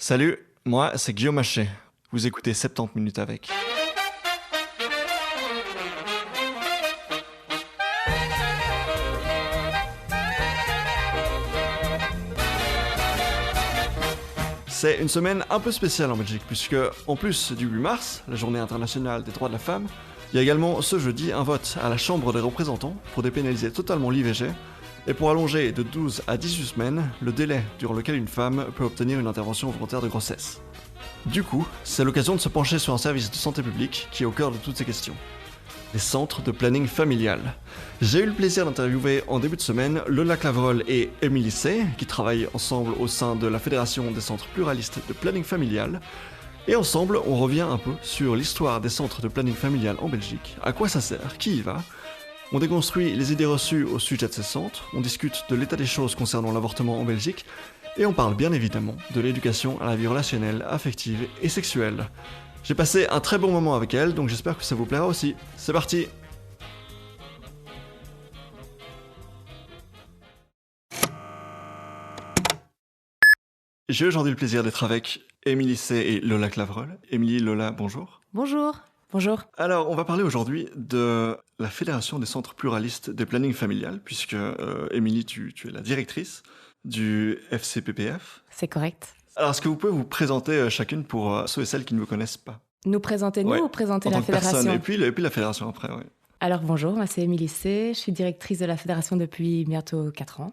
Salut, moi c'est Guillaume Hachet. Vous écoutez 70 minutes avec. C'est une semaine un peu spéciale en Belgique, puisque en plus du 8 mars, la journée internationale des droits de la femme, il y a également ce jeudi un vote à la Chambre des représentants pour dépénaliser totalement l'IVG et pour allonger de 12 à 18 semaines le délai durant lequel une femme peut obtenir une intervention volontaire de grossesse. Du coup, c'est l'occasion de se pencher sur un service de santé publique qui est au cœur de toutes ces questions. Les centres de planning familial. J'ai eu le plaisir d'interviewer en début de semaine Lola Clavreul et Émilie C, qui travaillent ensemble au sein de la Fédération des centres pluralistes de planning familial. Et ensemble, on revient un peu sur l'histoire des centres de planning familial en Belgique, à quoi ça sert, qui y va. On déconstruit les idées reçues au sujet de ces centres, on discute de l'état des choses concernant l'avortement en Belgique, et on parle bien évidemment de l'éducation à la vie relationnelle, affective et sexuelle. J'ai passé un très bon moment avec elle, donc j'espère que ça vous plaira aussi. C'est parti! J'ai aujourd'hui le plaisir d'être avec Émilie C et Lola Clavreul. Émilie, Lola, bonjour. Bonjour. Bonjour. Alors, on va parler aujourd'hui de la Fédération des centres pluralistes des plannings familial, puisque Émilie, tu es la directrice du FCPPF. C'est correct. Alors, est-ce que vous pouvez vous présenter chacune pour ceux et celles qui ne vous connaissent pas? Nous présenter nous ou présenter la fédération? Et puis la fédération après, oui. Alors bonjour, moi c'est Émilie C, je suis directrice de la fédération depuis bientôt 4 ans.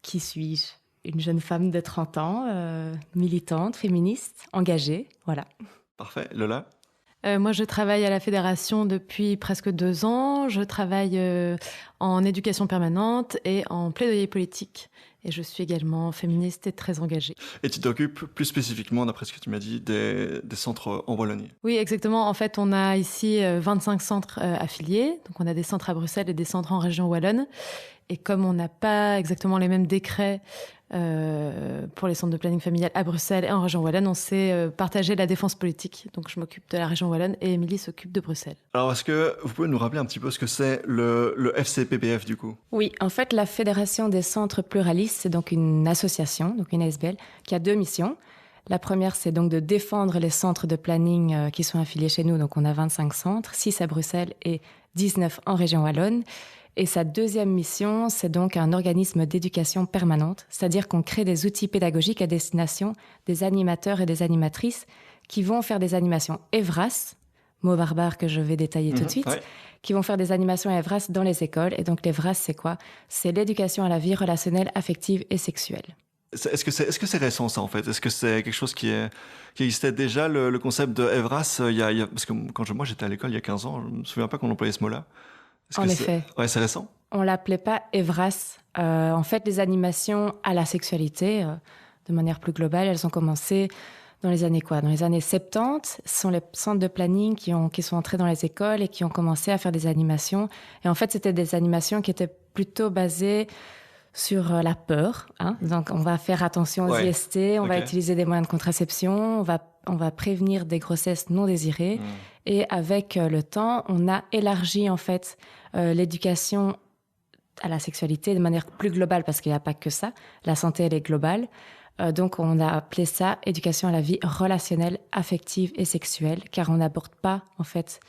Qui suis-je? Une jeune femme de 30 ans, militante, féministe, engagée, voilà. Parfait. Lola? Moi, je travaille à la fédération depuis presque 2 ans. Je travaille en éducation permanente et en plaidoyer politique. Et je suis également féministe et très engagée. Et tu t'occupes plus spécifiquement, d'après ce que tu m'as dit, des centres en Wallonie? Oui, exactement. En fait, on a ici 25 centres affiliés. Donc, on a des centres à Bruxelles et des centres en région wallonne. Et comme on n'a pas exactement les mêmes décrets pour les centres de planning familial à Bruxelles et en région wallonne, on s'est partagé la défense politique. Donc je m'occupe de la région wallonne et Émilie s'occupe de Bruxelles. Alors est-ce que vous pouvez nous rappeler un petit peu ce que c'est le FCPPF du coup? Oui, en fait la Fédération des centres pluralistes, c'est donc une association, donc une ASBL, qui a 2 missions. La première, c'est donc de défendre les centres de planning qui sont affiliés chez nous. Donc on a 25 centres, 6 à Bruxelles et 19 en région wallonne. Et sa deuxième mission, c'est donc un organisme d'éducation permanente, c'est-à-dire qu'on crée des outils pédagogiques à destination des animateurs et des animatrices qui vont faire des animations EVRAS, mot barbare que je vais détailler tout de suite, qui vont faire des animations EVRAS dans les écoles. Et donc l'EVRAS, c'est quoi? C'est l'éducation à la vie relationnelle, affective et sexuelle. Est-ce que c'est récent ça en fait? Est-ce que c'est quelque chose qui existait déjà, le concept de EVRAS parce que moi j'étais à l'école il y a 15 ans, je me souviens pas qu'on employait ce mot-là. En effet. Ouais, c'est récent. On l'appelait pas EVRAS. En fait, les animations à la sexualité, de manière plus globale, elles ont commencé dans les années quoi? Dans les années 70. Ce sont les centres de planning qui sont entrés dans les écoles et qui ont commencé à faire des animations. Et en fait, c'était des animations qui étaient plutôt basées sur la peur. Hein. Donc, on va faire attention aux IST, on va utiliser des moyens de contraception, on va prévenir des grossesses non désirées. Et avec le temps, on a élargi en fait l'éducation à la sexualité de manière plus globale, parce qu'il n'y a pas que ça. La santé, elle est globale. Donc, on a appelé ça éducation à la vie relationnelle, affective et sexuelle, car on n'aborde pas en fait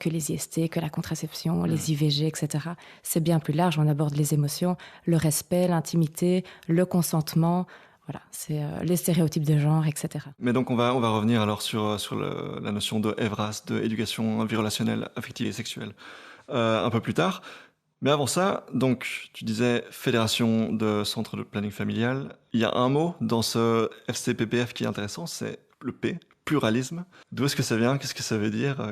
que les IST, que la contraception, les IVG, etc. C'est bien plus large. On aborde les émotions, le respect, l'intimité, le consentement. Voilà, c'est les stéréotypes de genre, etc. Mais donc on va revenir alors sur la notion de EVRAS, de éducation à vie relationnelle, affective et sexuelle, un peu plus tard. Mais avant ça, donc tu disais fédération de centres de planning familial. Il y a un mot dans ce FCPPF qui est intéressant, c'est le P, pluralisme. D'où est-ce que ça vient? Qu'est-ce que ça veut dire?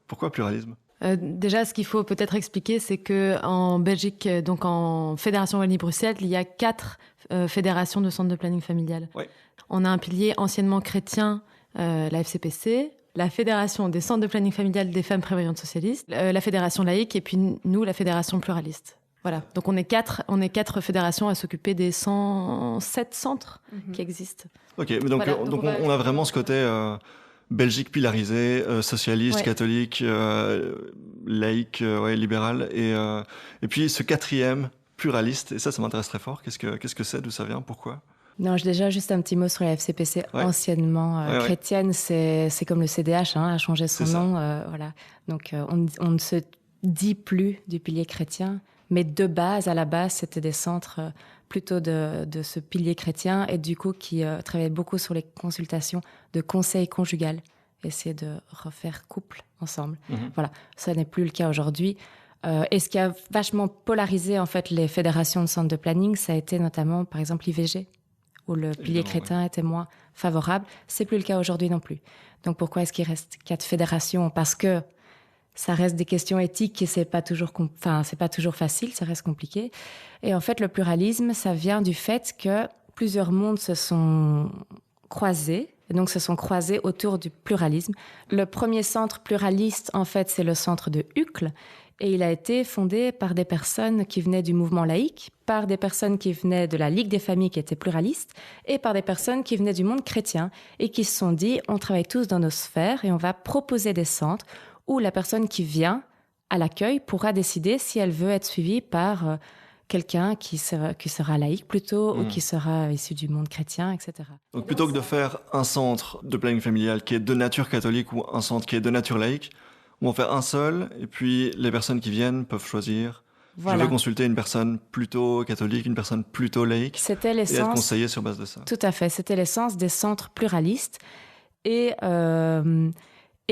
Pourquoi pluralisme? Déjà, ce qu'il faut peut-être expliquer, c'est que en Belgique, donc en Fédération Wallonie-Bruxelles, il y a 4 fédérations de centres de planning familial. Oui. On a un pilier anciennement chrétien, la FCPC, la Fédération des centres de planning familial des femmes prévoyantes socialistes, la Fédération laïque et puis nous, la Fédération pluraliste. Voilà. Donc on est 4 fédérations à s'occuper des 107 centres qui existent. Ok, mais donc, voilà, on a vraiment ce côté Belgique pilarisée, socialiste, catholique, laïque, libérale, et puis ce 4e pluraliste, et ça m'intéresse très fort. Qu'est-ce que c'est, d'où ça vient, pourquoi? Non, déjà, juste un petit mot sur la FCPC, anciennement Ouais. chrétienne, c'est comme le CDH, a changé son nom. Voilà. Donc, on ne se dit plus du pilier chrétien, mais à la base, c'était des centres plutôt de ce pilier chrétien et du coup qui travaillaient beaucoup sur les consultations de conseil conjugal, essayer de refaire couple ensemble. Voilà, ça n'est plus le cas aujourd'hui. Et ce qui a vachement polarisé en fait les fédérations de centres de planning, ça a été notamment, par exemple, l'IVG, où le pilier chrétien était moins favorable. C'est plus le cas aujourd'hui non plus. Donc pourquoi est-ce qu'il reste 4 fédérations ? Parce que ça reste des questions éthiques et c'est pas toujours facile, ça reste compliqué. Et en fait, le pluralisme, ça vient du fait que plusieurs mondes se sont croisés, et donc se sont croisés autour du pluralisme. Le premier centre pluraliste, en fait, c'est le centre de Uccle, et il a été fondé par des personnes qui venaient du mouvement laïque, par des personnes qui venaient de la Ligue des familles qui étaient pluralistes, et par des personnes qui venaient du monde chrétien, et qui se sont dit, on travaille tous dans nos sphères, et on va proposer des centres où la personne qui vient à l'accueil pourra décider si elle veut être suivie par quelqu'un qui sera laïque plutôt, ou qui sera issu du monde chrétien, etc. Donc plutôt que de faire un centre de planning familial qui est de nature catholique ou un centre qui est de nature laïque, on va en faire un seul, et puis les personnes qui viennent peuvent choisir. Voilà. Je veux consulter une personne plutôt catholique, une personne plutôt laïque, c'était et être conseillé sur base de ça. Tout à fait, c'était l'essence des centres pluralistes et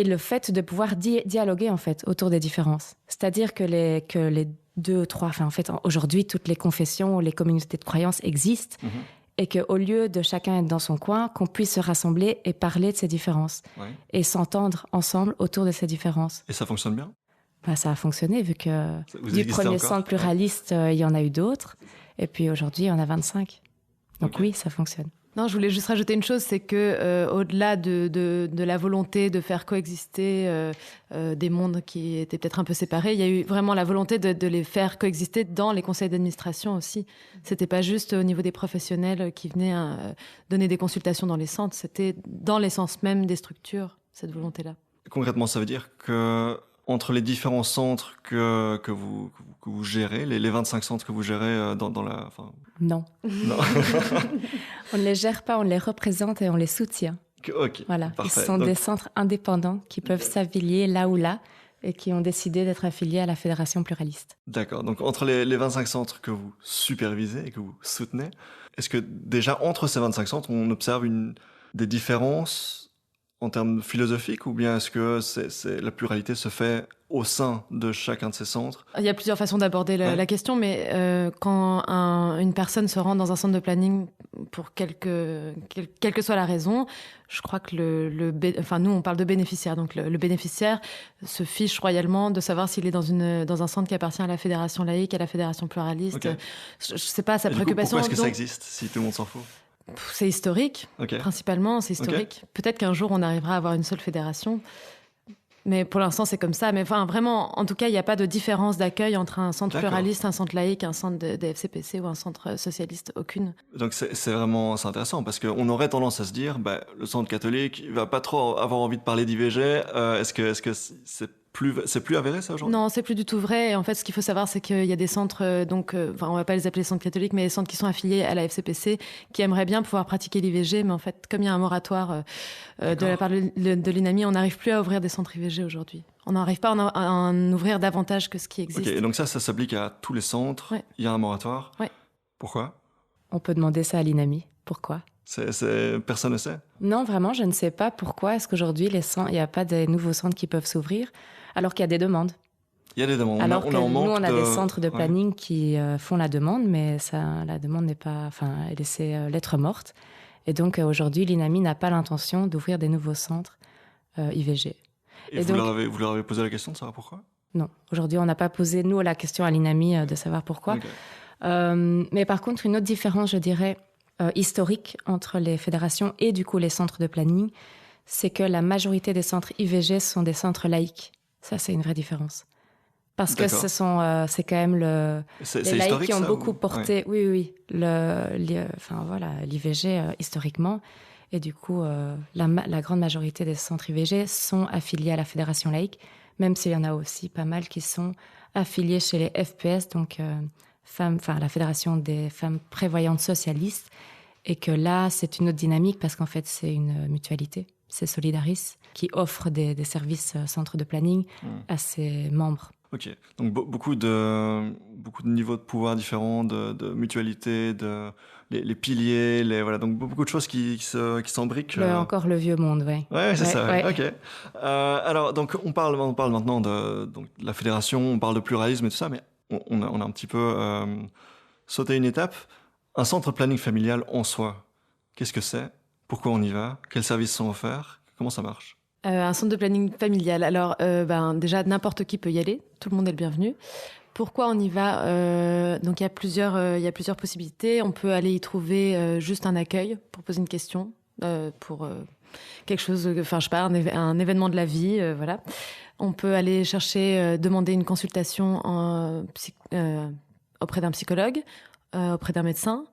le fait de pouvoir dialoguer en fait autour des différences. C'est-à-dire que les deux, trois, en fait aujourd'hui toutes les confessions, les communautés de croyance existent. Et qu'au lieu de chacun être dans son coin, qu'on puisse se rassembler et parler de ces différences. Et s'entendre ensemble autour de ces différences. Et ça fonctionne bien ? Ça a fonctionné, vu que du premier centre pluraliste, il y en a eu d'autres. Et puis aujourd'hui, il y en a 25. Donc oui, ça fonctionne. Non, je voulais juste rajouter une chose, c'est que au-delà de la volonté de faire coexister des mondes qui étaient peut-être un peu séparés, il y a eu vraiment la volonté de les faire coexister dans les conseils d'administration aussi. C'était pas juste au niveau des professionnels qui venaient donner des consultations dans les centres, c'était dans l'essence même des structures, cette volonté-là. Concrètement, ça veut dire que entre les différents centres que vous gérez, les 25 centres que vous gérez dans la... Non. On ne les gère pas, on les représente et on les soutient. Ok, voilà. Parfait. Ils sont des centres indépendants qui peuvent s'affilier là ou là et qui ont décidé d'être affiliés à la Fédération pluraliste. D'accord. Donc entre les 25 centres que vous supervisez et que vous soutenez, est-ce que déjà entre ces 25 centres, on observe des différences en termes philosophiques, ou bien est-ce que la pluralité se fait au sein de chacun de ces centres ? Il y a plusieurs façons d'aborder la question, mais quand une personne se rend dans un centre de planning pour quelle que soit la raison, je crois que nous on parle de bénéficiaire, donc le bénéficiaire se fiche royalement de savoir s'il est dans un centre qui appartient à la fédération laïque, à la fédération pluraliste. Okay. Je sais pas sa préoccupation. Pourquoi est-ce que ça existe si tout le monde s'en fout ? C'est historique, principalement, c'est historique. Peut-être qu'un jour, on arrivera à avoir une seule fédération. Mais pour l'instant, c'est comme ça. Mais vraiment, en tout cas, il n'y a pas de différence d'accueil entre un centre pluraliste, un centre laïque, un centre des FCPC ou un centre socialiste. Aucune. Donc, c'est intéressant parce qu'on aurait tendance à se dire, le centre catholique, il ne va pas trop avoir envie de parler d'IVG. Est-ce que c'est plus avéré, ça, aujourd'hui ? Non, c'est plus du tout vrai. Et en fait, ce qu'il faut savoir, c'est qu'il y a des centres, on va pas les appeler centres catholiques, mais des centres qui sont affiliés à la FCPC, qui aimeraient bien pouvoir pratiquer l'IVG. Mais en fait, comme il y a un moratoire de la part de l'INAMI, on n'arrive plus à ouvrir des centres IVG aujourd'hui. On n'arrive pas à en ouvrir davantage que ce qui existe. Et donc ça s'applique à tous les centres. Il y a un moratoire. Pourquoi ? On peut demander ça à l'INAMI. Pourquoi ? Personne ne sait ? Non, vraiment, je ne sais pas pourquoi est-ce qu'aujourd'hui, il n'y a pas de nouveaux centres qui peuvent s'ouvrir, alors qu'il y a des demandes. Il y a des demandes. Alors que nous, on a des centres de planning qui font la demande, mais la demande n'est pas... c'est lettre morte. Et donc, aujourd'hui, l'INAMI n'a pas l'intention d'ouvrir des nouveaux centres IVG. Et vous leur avez posé la question de savoir pourquoi ? Non. Aujourd'hui, on n'a pas posé, nous, la question à l'INAMI de savoir pourquoi. Mais par contre, une autre différence, je dirais, historique entre les fédérations et du coup les centres de planning, c'est que la majorité des centres IVG sont des centres laïques. Ça, c'est une vraie différence. Parce que c'est quand même les laïcs qui ont beaucoup porté... Oui. L'IVG historiquement. Et du coup, la grande majorité des centres IVG sont affiliés à la Fédération laïque, même s'il y en a aussi pas mal qui sont affiliés chez les FPS, donc la Fédération des femmes prévoyantes socialistes. Et que là, c'est une autre dynamique parce qu'en fait, c'est une mutualité. C'est Solidaris qui offre des services centres de planning à ses membres. Ok, donc beaucoup de niveaux de pouvoir différents, de mutualité, les piliers, voilà, donc beaucoup de choses qui s'embriquent. Encore le vieux monde, oui. Ouais, c'est ça. Ouais. Ok. Alors, donc on parle maintenant de la fédération, on parle de pluralisme et tout ça, mais on a un petit peu sauté une étape. Un centre planning familial en soi, qu'est-ce que c'est? Pourquoi on y va? Quels services sont offerts? Comment ça marche? Un centre de planning familial. Alors, déjà, n'importe qui peut y aller. Tout le monde est le bienvenu. Pourquoi on y va? Donc, il y a plusieurs possibilités. On peut aller y trouver juste un accueil pour poser une question, pour quelque chose, enfin, je sais pas, un événement de la vie, voilà. On peut aller chercher, demander une consultation auprès d'un psychologue, auprès d'un médecin.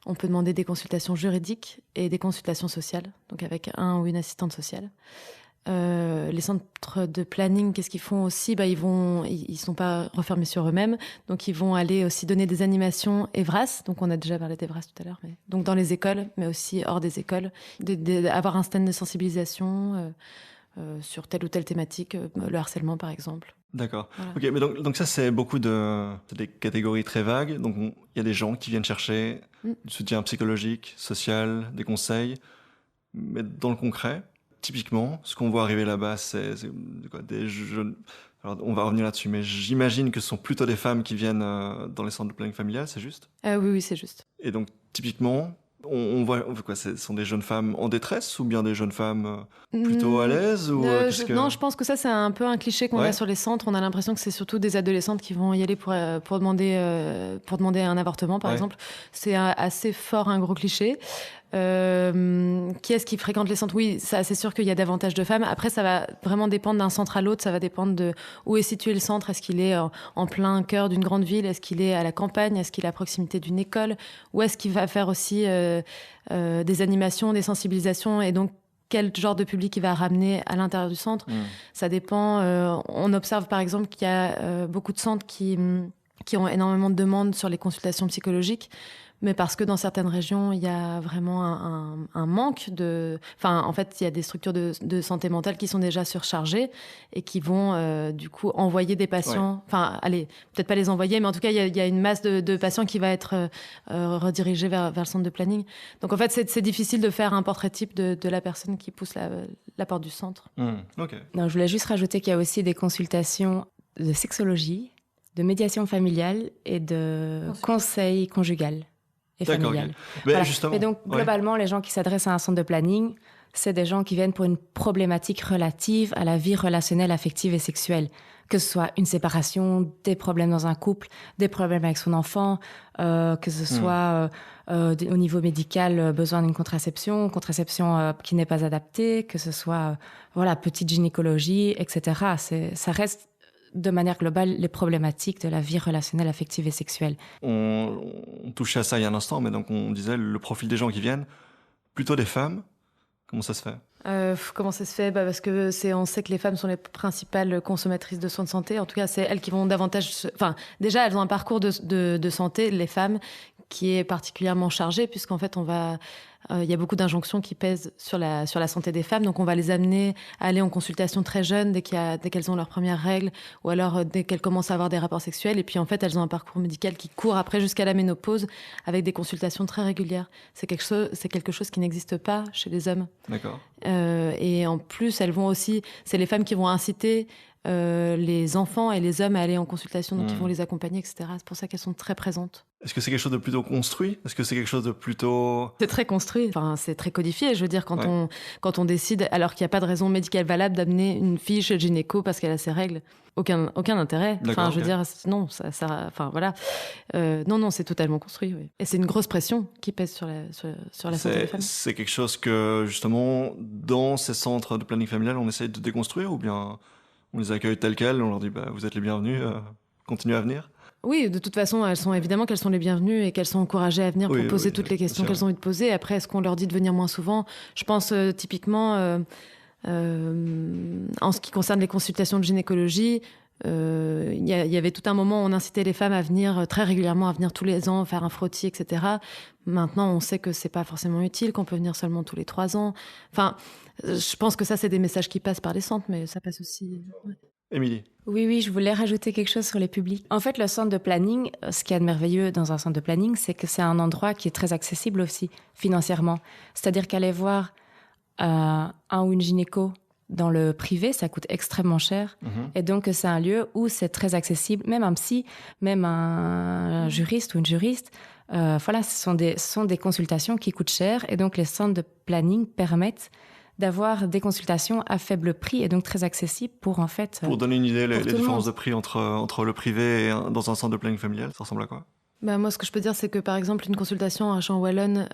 On peut demander des consultations juridiques et des consultations sociales, donc avec un ou une assistante sociale. Les centres de planning, qu'est-ce qu'ils font aussi? Ils sont pas refermés sur eux-mêmes, donc ils vont aller aussi donner des animations EVRAS. Donc on a déjà parlé d'EVRAS tout à l'heure, donc dans les écoles, mais aussi hors des écoles, avoir un stand de sensibilisation sur telle ou telle thématique, le harcèlement par exemple. D'accord. Voilà. Ok, mais donc ça c'est c'est des catégories très vagues. Donc il y a des gens qui viennent chercher du soutien psychologique, social, des conseils, mais dans le concret. Typiquement, ce qu'on voit arriver là-bas, c'est quoi, des jeunes. Alors, on va revenir là-dessus, mais j'imagine que ce sont plutôt des femmes qui viennent dans les centres de planning familial, c'est juste? Oui, c'est juste. Et donc, typiquement, on voit quoi, ce sont des jeunes femmes en détresse ou bien des jeunes femmes plutôt à l'aise ou, Non, je pense que ça, c'est un peu un cliché qu'on a sur les centres. On a l'impression que c'est surtout des adolescentes qui vont y aller pour demander un avortement, par exemple. C'est assez fort un gros cliché. Qui est-ce qui fréquente les centres? Oui, ça, c'est sûr qu'il y a davantage de femmes. Après, ça va vraiment dépendre d'un centre à l'autre. Ça va dépendre de où est situé le centre. Est-ce qu'il est en plein cœur d'une grande ville? Est-ce qu'il est à la campagne? Est-ce qu'il est à proximité d'une école? Ou est-ce qu'il va faire aussi des animations, des sensibilisations? Et donc, quel genre de public il va ramener à l'intérieur du centre? Ça dépend. On observe, par exemple, qu'il y a beaucoup de centres qui ont énormément de demandes sur les consultations psychologiques. Mais parce que dans certaines régions, il y a vraiment un manque Enfin, en fait, il y a des structures de santé mentale qui sont déjà surchargées et qui vont, du coup, envoyer des patients... Ouais. Enfin, allez, peut-être pas les envoyer, mais en tout cas, il y a une masse de patients qui va être redirigée vers le centre de planning. Donc, en fait, c'est difficile de faire un portrait type de la personne qui pousse la porte du centre. Okay. Non, je voulais juste rajouter qu'il y a aussi des consultations de sexologie, de médiation familiale et de conseil conjugal. Et familial. Okay. Mais voilà. justement, et donc, globalement, les gens qui s'adressent à un centre de planning, c'est des gens qui viennent pour une problématique relative à la vie relationnelle, affective et sexuelle. Que ce soit une séparation, des problèmes dans un couple, des problèmes avec son enfant, que ce soit au niveau médical, besoin d'une contraception qui n'est pas adaptée, que ce soit petite gynécologie, etc. Ça reste de manière globale les problématiques de la vie relationnelle, affective et sexuelle. On touchait à ça il y a un instant, mais donc on disait le profil des gens qui viennent, plutôt des femmes. Comment ça se fait? Comment ça se fait? Parce que on sait que les femmes sont les principales consommatrices de soins de santé. En tout cas, c'est elles qui vont davantage... Enfin, déjà, elles ont un parcours de santé, les femmes, qui est particulièrement chargé, puisqu'en fait, il y a beaucoup d'injonctions qui pèsent sur la santé des femmes. Donc, on va les amener à aller en consultation très jeunes, dès qu'elles ont leurs premières règles, ou alors dès qu'elles commencent à avoir des rapports sexuels. Et puis, en fait, elles ont un parcours médical qui court après jusqu'à la ménopause, avec des consultations très régulières. C'est quelque chose qui n'existe pas chez les hommes. D'accord. Et en plus, c'est les femmes qui vont inciter les enfants et les hommes à aller en consultation, donc ils vont les accompagner, etc. C'est pour ça qu'elles sont très présentes. Est-ce que c'est quelque chose de plutôt construit? Est-ce que c'est quelque chose de plutôt... C'est très construit, enfin, c'est très codifié. Je veux dire, quand on décide, alors qu'il n'y a pas de raison médicale valable d'amener une fille chez le gynéco parce qu'elle a ses règles, aucun intérêt. Enfin, je veux dire, non, enfin voilà. Non, c'est totalement construit. Oui. Et c'est une grosse pression qui pèse sur la santé des femmes. C'est quelque chose que, justement, dans ces centres de planning familial, on essaye de déconstruire, ou bien on les accueille tels quels, on leur dit vous êtes les bienvenus, continuez à venir? Oui, de toute façon, évidemment qu'elles sont les bienvenues et qu'elles sont encouragées à venir pour poser toutes les questions qu'elles ont envie de poser. Après, est-ce qu'on leur dit de venir moins souvent? Je pense typiquement, en ce qui concerne les consultations de gynécologie, il y avait tout un moment où on incitait les femmes à venir très régulièrement, à venir tous les ans, faire un frottis, etc. Maintenant, on sait que c'est pas forcément utile, qu'on peut venir seulement tous les 3 ans. Enfin, je pense que ça, c'est des messages qui passent par les centres, mais ça passe aussi... Ouais. Émilie. Oui, je voulais rajouter quelque chose sur les publics. En fait, le centre de planning, ce qui est de merveilleux dans un centre de planning, c'est que c'est un endroit qui est très accessible aussi, financièrement. C'est-à-dire qu'aller voir un ou une gynéco dans le privé, ça coûte extrêmement cher. Et donc, c'est un lieu où c'est très accessible, même un psy, même un juriste ou une juriste. Voilà, ce sont des consultations qui coûtent cher. Et donc, les centres de planning permettent d'avoir des consultations à faible prix et donc très accessibles pour en fait... Pour donner une idée, les différences de prix entre le privé et dans un centre de planning familial, ça ressemble à quoi ? Moi, ce que je peux dire, c'est que par exemple, une consultation en région wallonne,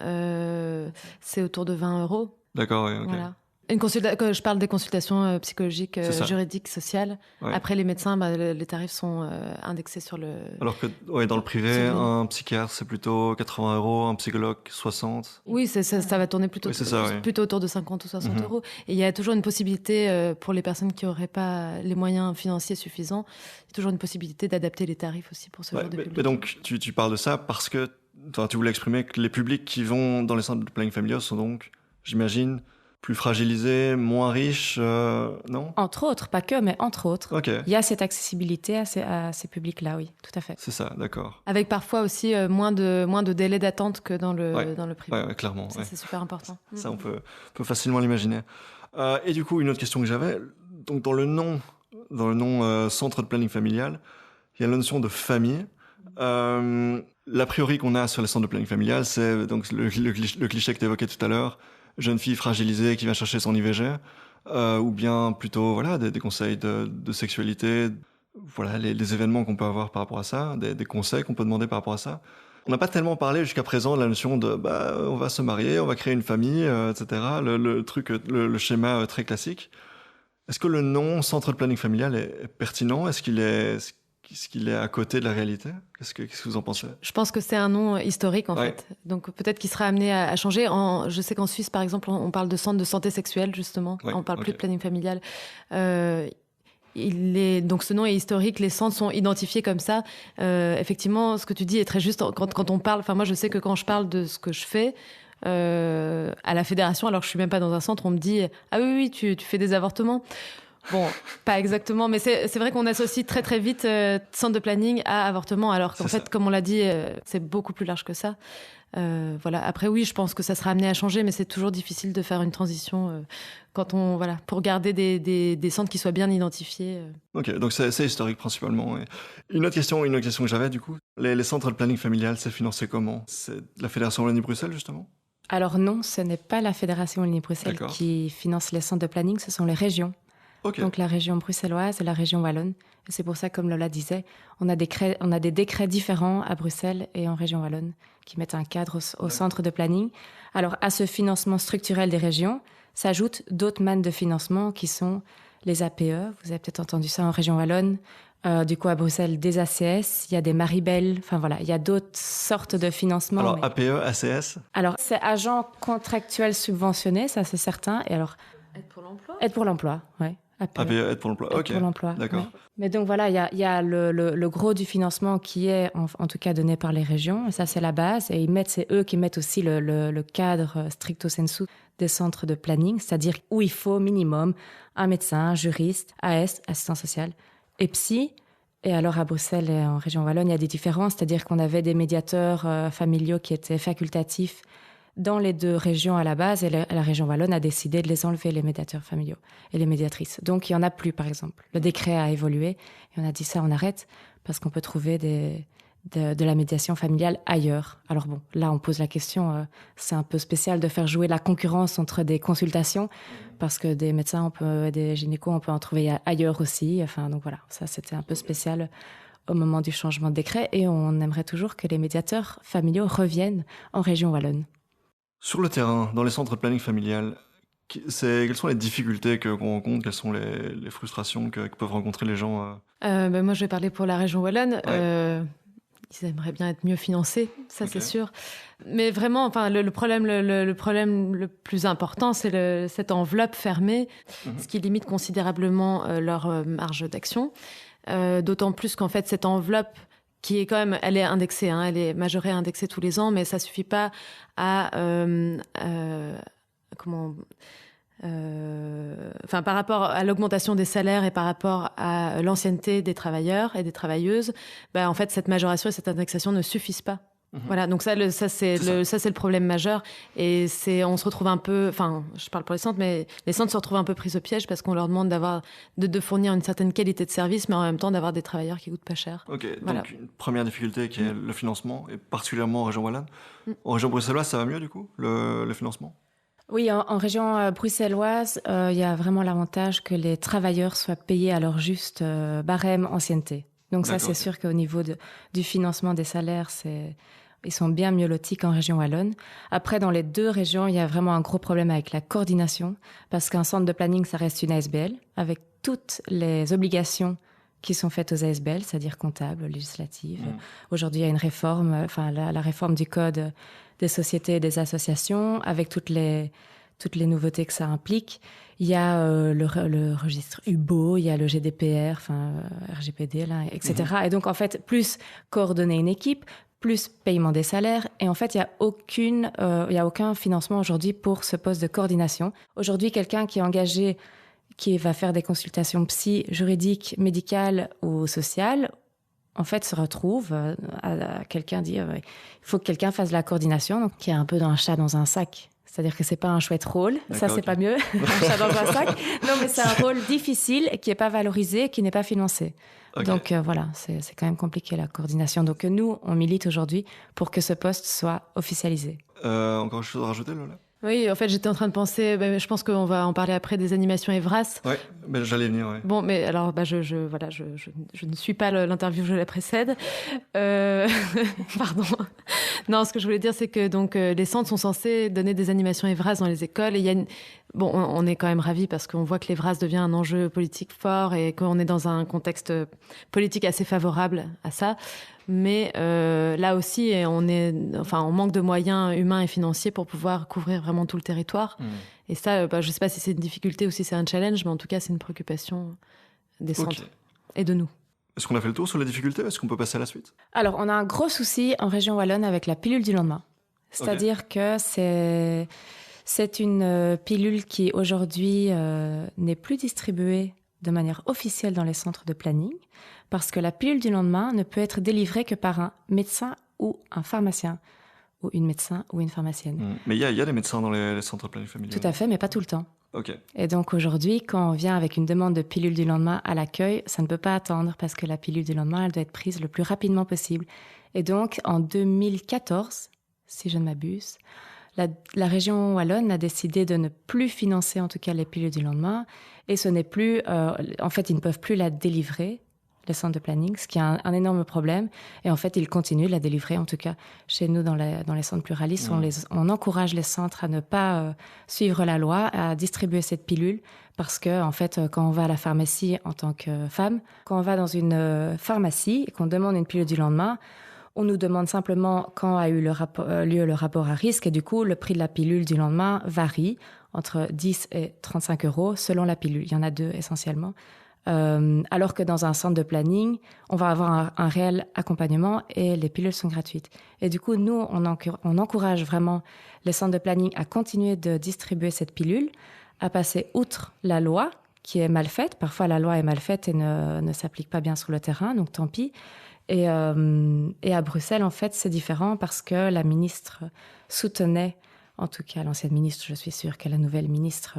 c'est autour de 20 €. D'accord, oui, ok. Voilà. Je parle des consultations psychologiques, juridiques, sociales. Ouais. Après, les médecins, les tarifs sont indexés sur le... Alors que dans le privé, un psychiatre, c'est plutôt 80 €, un psychologue, 60. Oui, ça va tourner plutôt autour de 50 ou 60 €. Et il y a toujours une possibilité, pour les personnes qui n'auraient pas les moyens financiers suffisants, il y a toujours une possibilité d'adapter les tarifs aussi pour ce genre de public. Mais donc, tu parles de ça parce que tu voulais exprimer que les publics qui vont dans les centres de planning familial sont donc, j'imagine... plus fragilisés, moins riches, non ? Entre autres, pas que, mais entre autres. Okay. Il y a cette accessibilité à ces publics-là, oui, tout à fait. C'est ça, d'accord. Avec parfois aussi moins de délai d'attente que dans le privé. Ouais, clairement. Ça, c'est super important. Ça, on peut facilement l'imaginer. Et du coup, une autre question que j'avais, donc dans le nom centre de planning familial, il y a la notion de famille. L'a priori qu'on a sur les centres de planning familial, c'est donc le cliché que tu évoquais tout à l'heure, jeune fille fragilisée qui vient chercher son IVG, ou bien plutôt voilà des conseils de sexualité, voilà les événements qu'on peut avoir par rapport à ça, des conseils qu'on peut demander par rapport à ça. On n'a pas tellement parlé jusqu'à présent de la notion de on va se marier, on va créer une famille, etc. Le schéma très classique. Est-ce que le nom centre de planning familial est pertinent ? Est-ce qu'il est à côté de la réalité ? Qu'est-ce que vous en pensez ? Je pense que c'est un nom historique, en fait. Donc, peut-être qu'il sera amené à changer. Je sais qu'en Suisse, par exemple, on parle de centre de santé sexuelle, justement. On parle plus de planning familial. Donc, ce nom est historique. Les centres sont identifiés comme ça. Effectivement, ce que tu dis est très juste. Quand on parle... Enfin, moi, je sais que quand je parle de ce que je fais... à la fédération, alors que je suis même pas dans un centre, on me dit « Ah oui, tu fais des avortements ?» Bon, pas exactement, mais c'est vrai qu'on associe très très vite centre de planning à avortement, alors qu'en fait, comme on l'a dit, c'est beaucoup plus large que ça. Voilà. Après, oui, je pense que ça sera amené à changer, mais c'est toujours difficile de faire une transition pour garder des centres qui soient bien identifiés. Ok, donc c'est historique principalement. Et une autre question que j'avais du coup, les centres de planning familial, c'est financé comment ? C'est la Fédération Wallonie-Bruxelles justement ? Alors non, ce n'est pas la Fédération Wallonie-Bruxelles qui finance les centres de planning, ce sont les régions. Okay. Donc la région bruxelloise et la région wallonne. Et c'est pour ça, comme Lola disait, on a des décrets différents à Bruxelles et en région wallonne qui mettent un cadre au centre de planning. Alors à ce financement structurel des régions s'ajoutent d'autres mannes de financement qui sont les APE. Vous avez peut-être entendu ça en région wallonne. Du coup, à Bruxelles, des ACS, il y a des Maribel, enfin voilà, il y a d'autres sortes de financements. Alors APE, ACS ? Alors c'est agent contractuel subventionné, ça c'est certain. Et alors Aide pour l'emploi ? Aide pour l'emploi, oui. APE, aide pour l'emploi, ok. Pour l'emploi, d'accord. Ouais. Mais donc voilà, il y a le gros du financement qui est en tout cas donné par les régions, et ça c'est la base, et c'est eux qui mettent aussi le cadre stricto sensu des centres de planning, c'est-à-dire où il faut minimum un médecin, un juriste, AS, assistant social, et psy. Et alors à Bruxelles et en région wallonne, il y a des différences, c'est-à-dire qu'on avait des médiateurs familiaux qui étaient facultatifs dans les deux régions à la base, et la région wallonne a décidé de les enlever, les médiateurs familiaux et les médiatrices. Donc, il n'y en a plus, par exemple. Le décret a évolué, et on a dit ça, on arrête, parce qu'on peut trouver de la médiation familiale ailleurs. Alors bon, là, on pose la question, c'est un peu spécial de faire jouer la concurrence entre des consultations, parce que des médecins, des gynécos, on peut en trouver ailleurs aussi. Enfin, donc voilà, ça, c'était un peu spécial au moment du changement de décret, et on aimerait toujours que les médiateurs familiaux reviennent en région wallonne. Sur le terrain, dans les centres de planning familial, quelles sont les difficultés qu'on rencontre ? Quelles sont les frustrations que peuvent rencontrer les gens Moi, je vais parler pour la région wallonne. Ouais. Ils aimeraient bien être mieux financés, ça okay. C'est sûr. Mais vraiment, enfin, le problème le plus important, c'est cette enveloppe fermée, ce qui limite considérablement leur marge d'action. d'autant plus qu'en fait, cette enveloppe qui est quand même, elle est indexée, hein, elle est majorée, indexée tous les ans, mais ça suffit pas à par rapport à l'augmentation des salaires et par rapport à l'ancienneté des travailleurs et des travailleuses, en fait, cette majoration et cette indexation ne suffisent pas. Voilà, donc ça c'est le problème majeur, et on se retrouve un peu, enfin, je parle pour les centres, mais les centres se retrouvent un peu pris au piège parce qu'on leur demande de fournir une certaine qualité de service, mais en même temps d'avoir des travailleurs qui coûtent pas cher. Ok, voilà. Donc une première difficulté qui est le financement, et particulièrement en région wallonne. En région bruxelloise, ça va mieux du coup, le financement? Oui, en région bruxelloise, il y a vraiment l'avantage que les travailleurs soient payés à leur juste barème ancienneté. Donc ça, c'est sûr qu'au niveau du financement des salaires, ils sont bien mieux lotis qu'en région wallonne. Après, dans les deux régions, il y a vraiment un gros problème avec la coordination, parce qu'un centre de planning, ça reste une ASBL, avec toutes les obligations qui sont faites aux ASBL, c'est-à-dire comptables, législatives. Aujourd'hui, il y a une réforme, la réforme du code des sociétés et des associations, avec toutes les nouveautés que ça implique. Il y a le registre UBO, il y a le GDPR, RGPD, là, etc. Et donc, en fait, plus coordonner une équipe, plus paiement des salaires. Et en fait, il y a aucun financement aujourd'hui pour ce poste de coordination. Aujourd'hui, quelqu'un qui est engagé, qui va faire des consultations psy, juridiques, médicales ou sociales, en fait, se retrouve à quelqu'un dire il faut que quelqu'un fasse de la coordination, donc qui est un peu dans un chat dans un sac. C'est-à-dire que c'est pas un chouette rôle, ça c'est pas mieux, un chat dans un sac. Non, mais c'est un rôle difficile qui est pas valorisé, qui n'est pas financé. Donc voilà, c'est quand même compliqué la coordination. Donc nous, on milite aujourd'hui pour que ce poste soit officialisé. Encore une chose à rajouter, Lola? Oui, en fait, j'étais en train de penser, je pense qu'on va en parler après, des animations Evras. Oui, j'allais venir, oui. Bon, mais alors, je ne suis pas l'interview, je la précède. Pardon. Non, ce que je voulais dire, c'est que donc les centres sont censés donner des animations Evras dans les écoles. Et il y a on est quand même ravis parce qu'on voit que l'Evras devient un enjeu politique fort et qu'on est dans un contexte politique assez favorable à ça. Mais là aussi, on manque de moyens humains et financiers pour pouvoir couvrir vraiment tout le territoire. Et ça, je ne sais pas si c'est une difficulté ou si c'est un challenge, mais en tout cas, c'est une préoccupation des centres et de nous. Est-ce qu'on a fait le tour sur les difficultés? Est-ce qu'on peut passer à la suite? Alors, on a un gros souci en région wallonne avec la pilule du lendemain. C'est-à-dire que c'est une pilule qui, aujourd'hui, n'est plus distribuée de manière officielle dans les centres de planning, parce que la pilule du lendemain ne peut être délivrée que par un médecin ou un pharmacien, ou une médecin ou une pharmacienne. Mais il y a des médecins dans les centres de planning familial. Tout à fait, mais pas tout le temps. Ok. Et donc aujourd'hui, quand on vient avec une demande de pilule du lendemain à l'accueil, ça ne peut pas attendre parce que la pilule du lendemain, elle doit être prise le plus rapidement possible. Et donc en 2014, si je ne m'abuse, la région wallonne a décidé de ne plus financer en tout cas les pilules du lendemain, et ce n'est plus, en fait, ils ne peuvent plus la délivrer, les centres de planning, ce qui est un énorme problème. Et en fait, ils continuent de la délivrer, en tout cas chez nous dans les centres pluralistes. On encourage les centres à ne pas suivre la loi, à distribuer cette pilule, parce que en fait, quand on va à la pharmacie en tant que femme, quand on va dans une pharmacie et qu'on demande une pilule du lendemain, on nous demande simplement quand a eu lieu le rapport à risque, et du coup, le prix de la pilule du lendemain varie entre 10 et 35 euros selon la pilule. Il y en a deux essentiellement. Alors que dans un centre de planning, on va avoir un réel accompagnement et les pilules sont gratuites. Et du coup, nous, on encourage vraiment les centres de planning à continuer de distribuer cette pilule, à passer outre la loi qui est mal faite. Parfois, la loi est mal faite et ne s'applique pas bien sur le terrain, donc tant pis. Et à Bruxelles, en fait, c'est différent parce que la ministre soutenait, en tout cas l'ancienne ministre, je suis sûre que la nouvelle ministre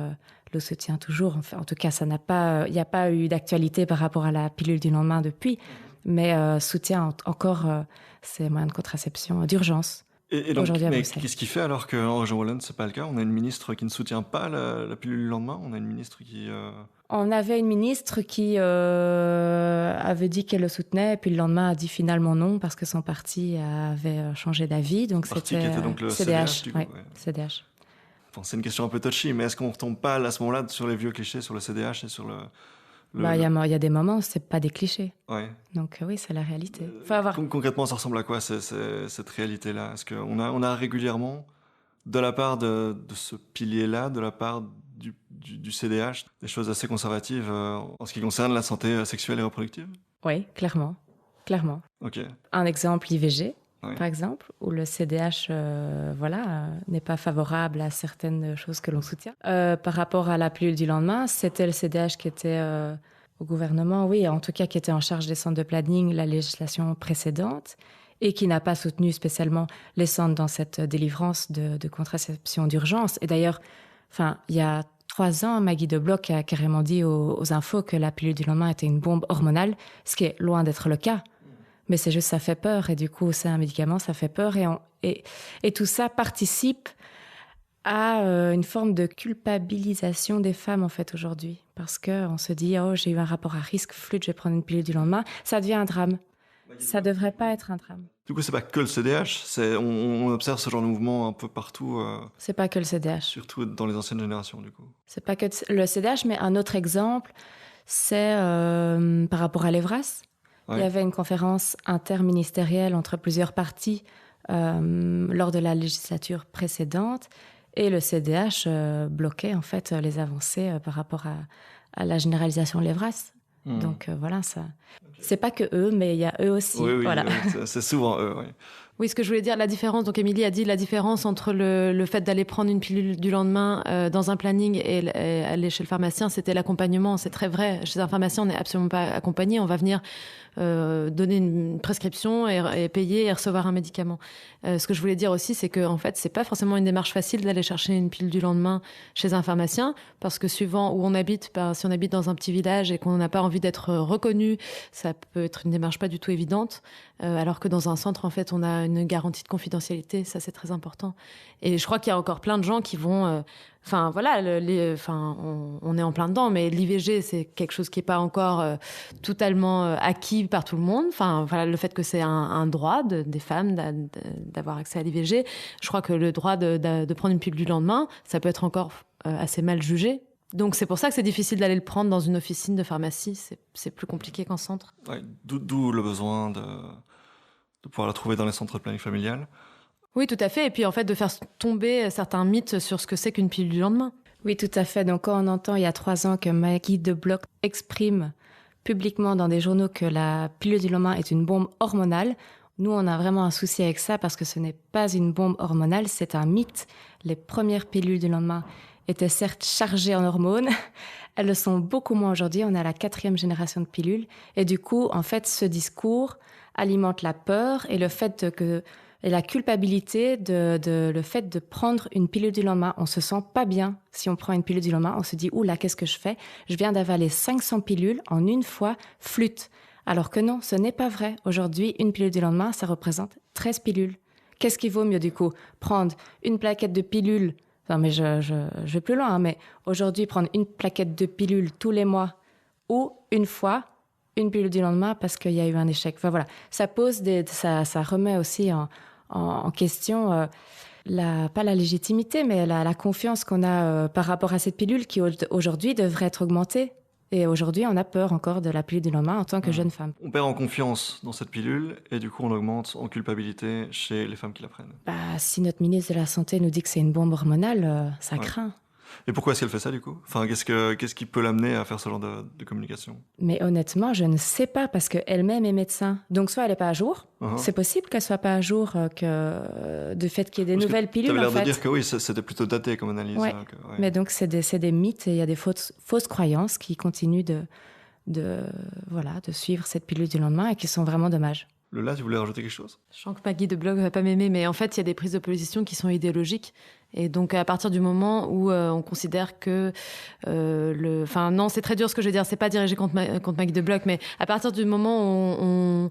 le soutient toujours. En tout cas, il n'y a pas eu d'actualité par rapport à la pilule du lendemain depuis, mais soutient encore ces moyens de contraception d'urgence. Et donc, aujourd'hui à mais Bruxelles. qu'est-ce qui fait alors qu'en région wallonne, c'est pas le cas? On a une ministre qui ne soutient pas la pilule du lendemain. On a une ministre qui... On avait une ministre qui avait dit qu'elle le soutenait, et puis le lendemain a dit finalement non parce que son parti avait changé d'avis. Donc parti c'était qui était donc le CDH, du coup, ouais. CDH. Bon, c'est une question un peu touchy, mais est-ce qu'on ne retombe pas à ce moment-là sur les vieux clichés sur le CDH et sur le... Il y a des moments où c'est pas des clichés. Ouais. Donc oui, c'est la réalité. Faut avoir... Concrètement, ça ressemble à quoi cette réalité-là? Est-ce qu'on a régulièrement, de la part de ce pilier-là, de la part du CDH, des choses assez conservatives en ce qui concerne la santé sexuelle et reproductive? Oui, clairement. Clairement. Ok. Un exemple, l'IVG, Oui. par exemple, où le CDH n'est pas favorable à certaines choses que l'on soutient. Par rapport à la pilule du lendemain, c'était le CDH qui était au gouvernement, oui, en tout cas qui était en charge des centres de planning, la législation précédente, et qui n'a pas soutenu spécialement les centres dans cette délivrance de contraception d'urgence. Et d'ailleurs, il y a 3 ans, Maggie de Bloch a carrément dit aux infos que la pilule du lendemain était une bombe hormonale, ce qui est loin d'être le cas. Mais c'est juste, ça fait peur. Et du coup, c'est un médicament, ça fait peur. Et tout ça participe à une forme de culpabilisation des femmes, en fait, aujourd'hui. Parce qu'on se dit, oh, j'ai eu un rapport à risque, flûte, je vais prendre une pilule du lendemain. Ça devient un drame. Ça devrait pas être un drame. Du coup, c'est pas que le CDH, on observe ce genre de mouvement un peu partout. C'est pas que le CDH. Surtout dans les anciennes générations, du coup. C'est pas que le CDH, mais un autre exemple, c'est par rapport à l'Evras. Ouais. Il y avait une conférence interministérielle entre plusieurs partis lors de la législature précédente, et le CDH bloquait en fait les avancées par rapport à la généralisation de l'Evras. Donc voilà, ça. C'est pas que eux, mais il y a eux aussi. Oui, voilà. C'est souvent eux, oui. Oui, ce que je voulais dire, la différence, donc Émilie a dit la différence entre le fait d'aller prendre une pilule du lendemain dans un planning et aller chez le pharmacien, c'était l'accompagnement. C'est très vrai. Chez un pharmacien, on n'est absolument pas accompagné. On va venir donner une prescription et payer et recevoir un médicament. Ce que je voulais dire aussi, c'est que en fait, c'est pas forcément une démarche facile d'aller chercher une pilule du lendemain chez un pharmacien, parce que suivant où on habite, si on habite dans un petit village et qu'on n'a pas envie d'être reconnu, ça peut être une démarche pas du tout évidente. Alors que dans un centre, en fait, on a une garantie de confidentialité, ça c'est très important. Et je crois qu'il y a encore plein de gens qui vont... on est en plein dedans, mais l'IVG, c'est quelque chose qui n'est pas encore totalement acquis par tout le monde. Le fait que c'est un droit des femmes d'avoir accès à l'IVG, je crois que le droit de prendre une pilule du lendemain, ça peut être encore assez mal jugé. Donc c'est pour ça que c'est difficile d'aller le prendre dans une officine de pharmacie, c'est plus compliqué qu'en centre. Ouais, d'où le besoin de pouvoir la trouver dans les centres de planning familial. Oui, tout à fait. Et puis, en fait, de faire tomber certains mythes sur ce que c'est qu'une pilule du lendemain. Oui, tout à fait. Donc, quand on entend il y a 3 ans que Maggie de Bloch exprime publiquement dans des journaux que la pilule du lendemain est une bombe hormonale, nous, on a vraiment un souci avec ça parce que ce n'est pas une bombe hormonale, c'est un mythe. Les premières pilules du lendemain étaient certes chargées en hormones. Elles le sont beaucoup moins aujourd'hui. On est à la 4e génération de pilules. Et du coup, en fait, ce discours alimente la peur et et la culpabilité le fait de prendre une pilule du lendemain. On se sent pas bien si on prend une pilule du lendemain. On se dit, oula, qu'est-ce que je fais? Je viens d'avaler 500 pilules en une fois, flûte. Alors que non, ce n'est pas vrai. Aujourd'hui, une pilule du lendemain, ça représente 13 pilules. Qu'est-ce qui vaut mieux du coup? Prendre une plaquette de pilules, non mais je vais plus loin, mais aujourd'hui, prendre une plaquette de pilules tous les mois ou une fois, une pilule du lendemain parce qu'il y a eu un échec. Enfin voilà, ça remet aussi en question pas la légitimité, mais la confiance qu'on a par rapport à cette pilule qui aujourd'hui devrait être augmentée. Et aujourd'hui, on a peur encore de la pilule du lendemain en tant que jeune femme. On perd en confiance dans cette pilule et du coup, on augmente en culpabilité chez les femmes qui la prennent. Si notre ministre de la Santé nous dit que c'est une bombe hormonale, ça craint. Et pourquoi est-ce qu'elle fait ça, du coup? Qu'est-ce qui peut l'amener à faire ce genre de communication? Mais honnêtement, je ne sais pas, parce qu'elle-même est médecin. Donc, soit elle n'est pas à jour. C'est possible qu'elle soit pas à jour du fait qu'il y ait des nouvelles pilules, tu avais l'air de dire que oui, c'était plutôt daté comme analyse. Ouais. Mais donc, c'est des mythes et il y a des fausses croyances qui continuent de suivre cette pilule du lendemain et qui sont vraiment dommages. Lola, tu voulais rajouter quelque chose? Je sens que Maggie de Bloch va pas m'aimer, mais en fait, il y a des prises de position qui sont idéologiques. Et donc, à partir du moment où on considère que non, c'est très dur ce que je veux dire, c'est pas dirigé contre Maggie de Bloch, mais à partir du moment où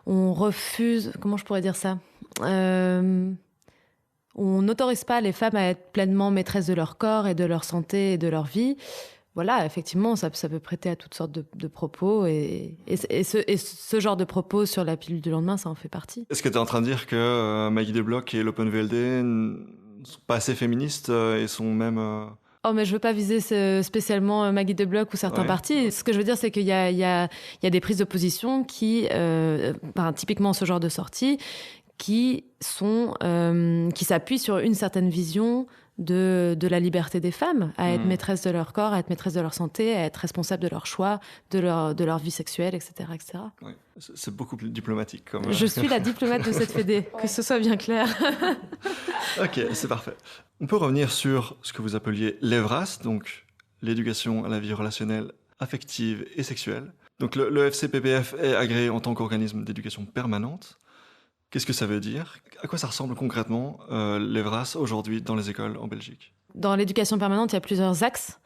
on refuse, comment je pourrais dire ça, on n'autorise pas les femmes à être pleinement maîtresses de leur corps et de leur santé et de leur vie. Voilà, effectivement, ça peut prêter à toutes sortes de propos et ce genre de propos sur la pilule du lendemain, ça en fait partie. Est-ce que tu es en train de dire que Maggie de Bloch et l'Open VLD ne sont pas assez féministes et sont même... Oh, mais je veux pas viser spécialement Maggie de Bloch ou certains partis. Ce que je veux dire, c'est qu'il y a des prises de position qui, typiquement ce genre de sortie, qui s'appuient sur une certaine vision de la liberté des femmes, à être maîtresse de leur corps, à être maîtresse de leur santé, à être responsable de leurs choix, de leur vie sexuelle, etc. etc. Oui. C'est beaucoup plus diplomatique. Je suis la diplomate de cette fédé, que ce soit bien clair. Ok, c'est parfait. On peut revenir sur ce que vous appeliez l'EVRAS, donc l'éducation à la vie relationnelle, affective et sexuelle. Donc le FCPPF est agréé en tant qu'organisme d'éducation permanente. Qu'est-ce que ça veut dire ? À quoi ça ressemble concrètement l'EVRAS aujourd'hui dans les écoles en Belgique ? Dans l'éducation permanente, il y a plusieurs axes.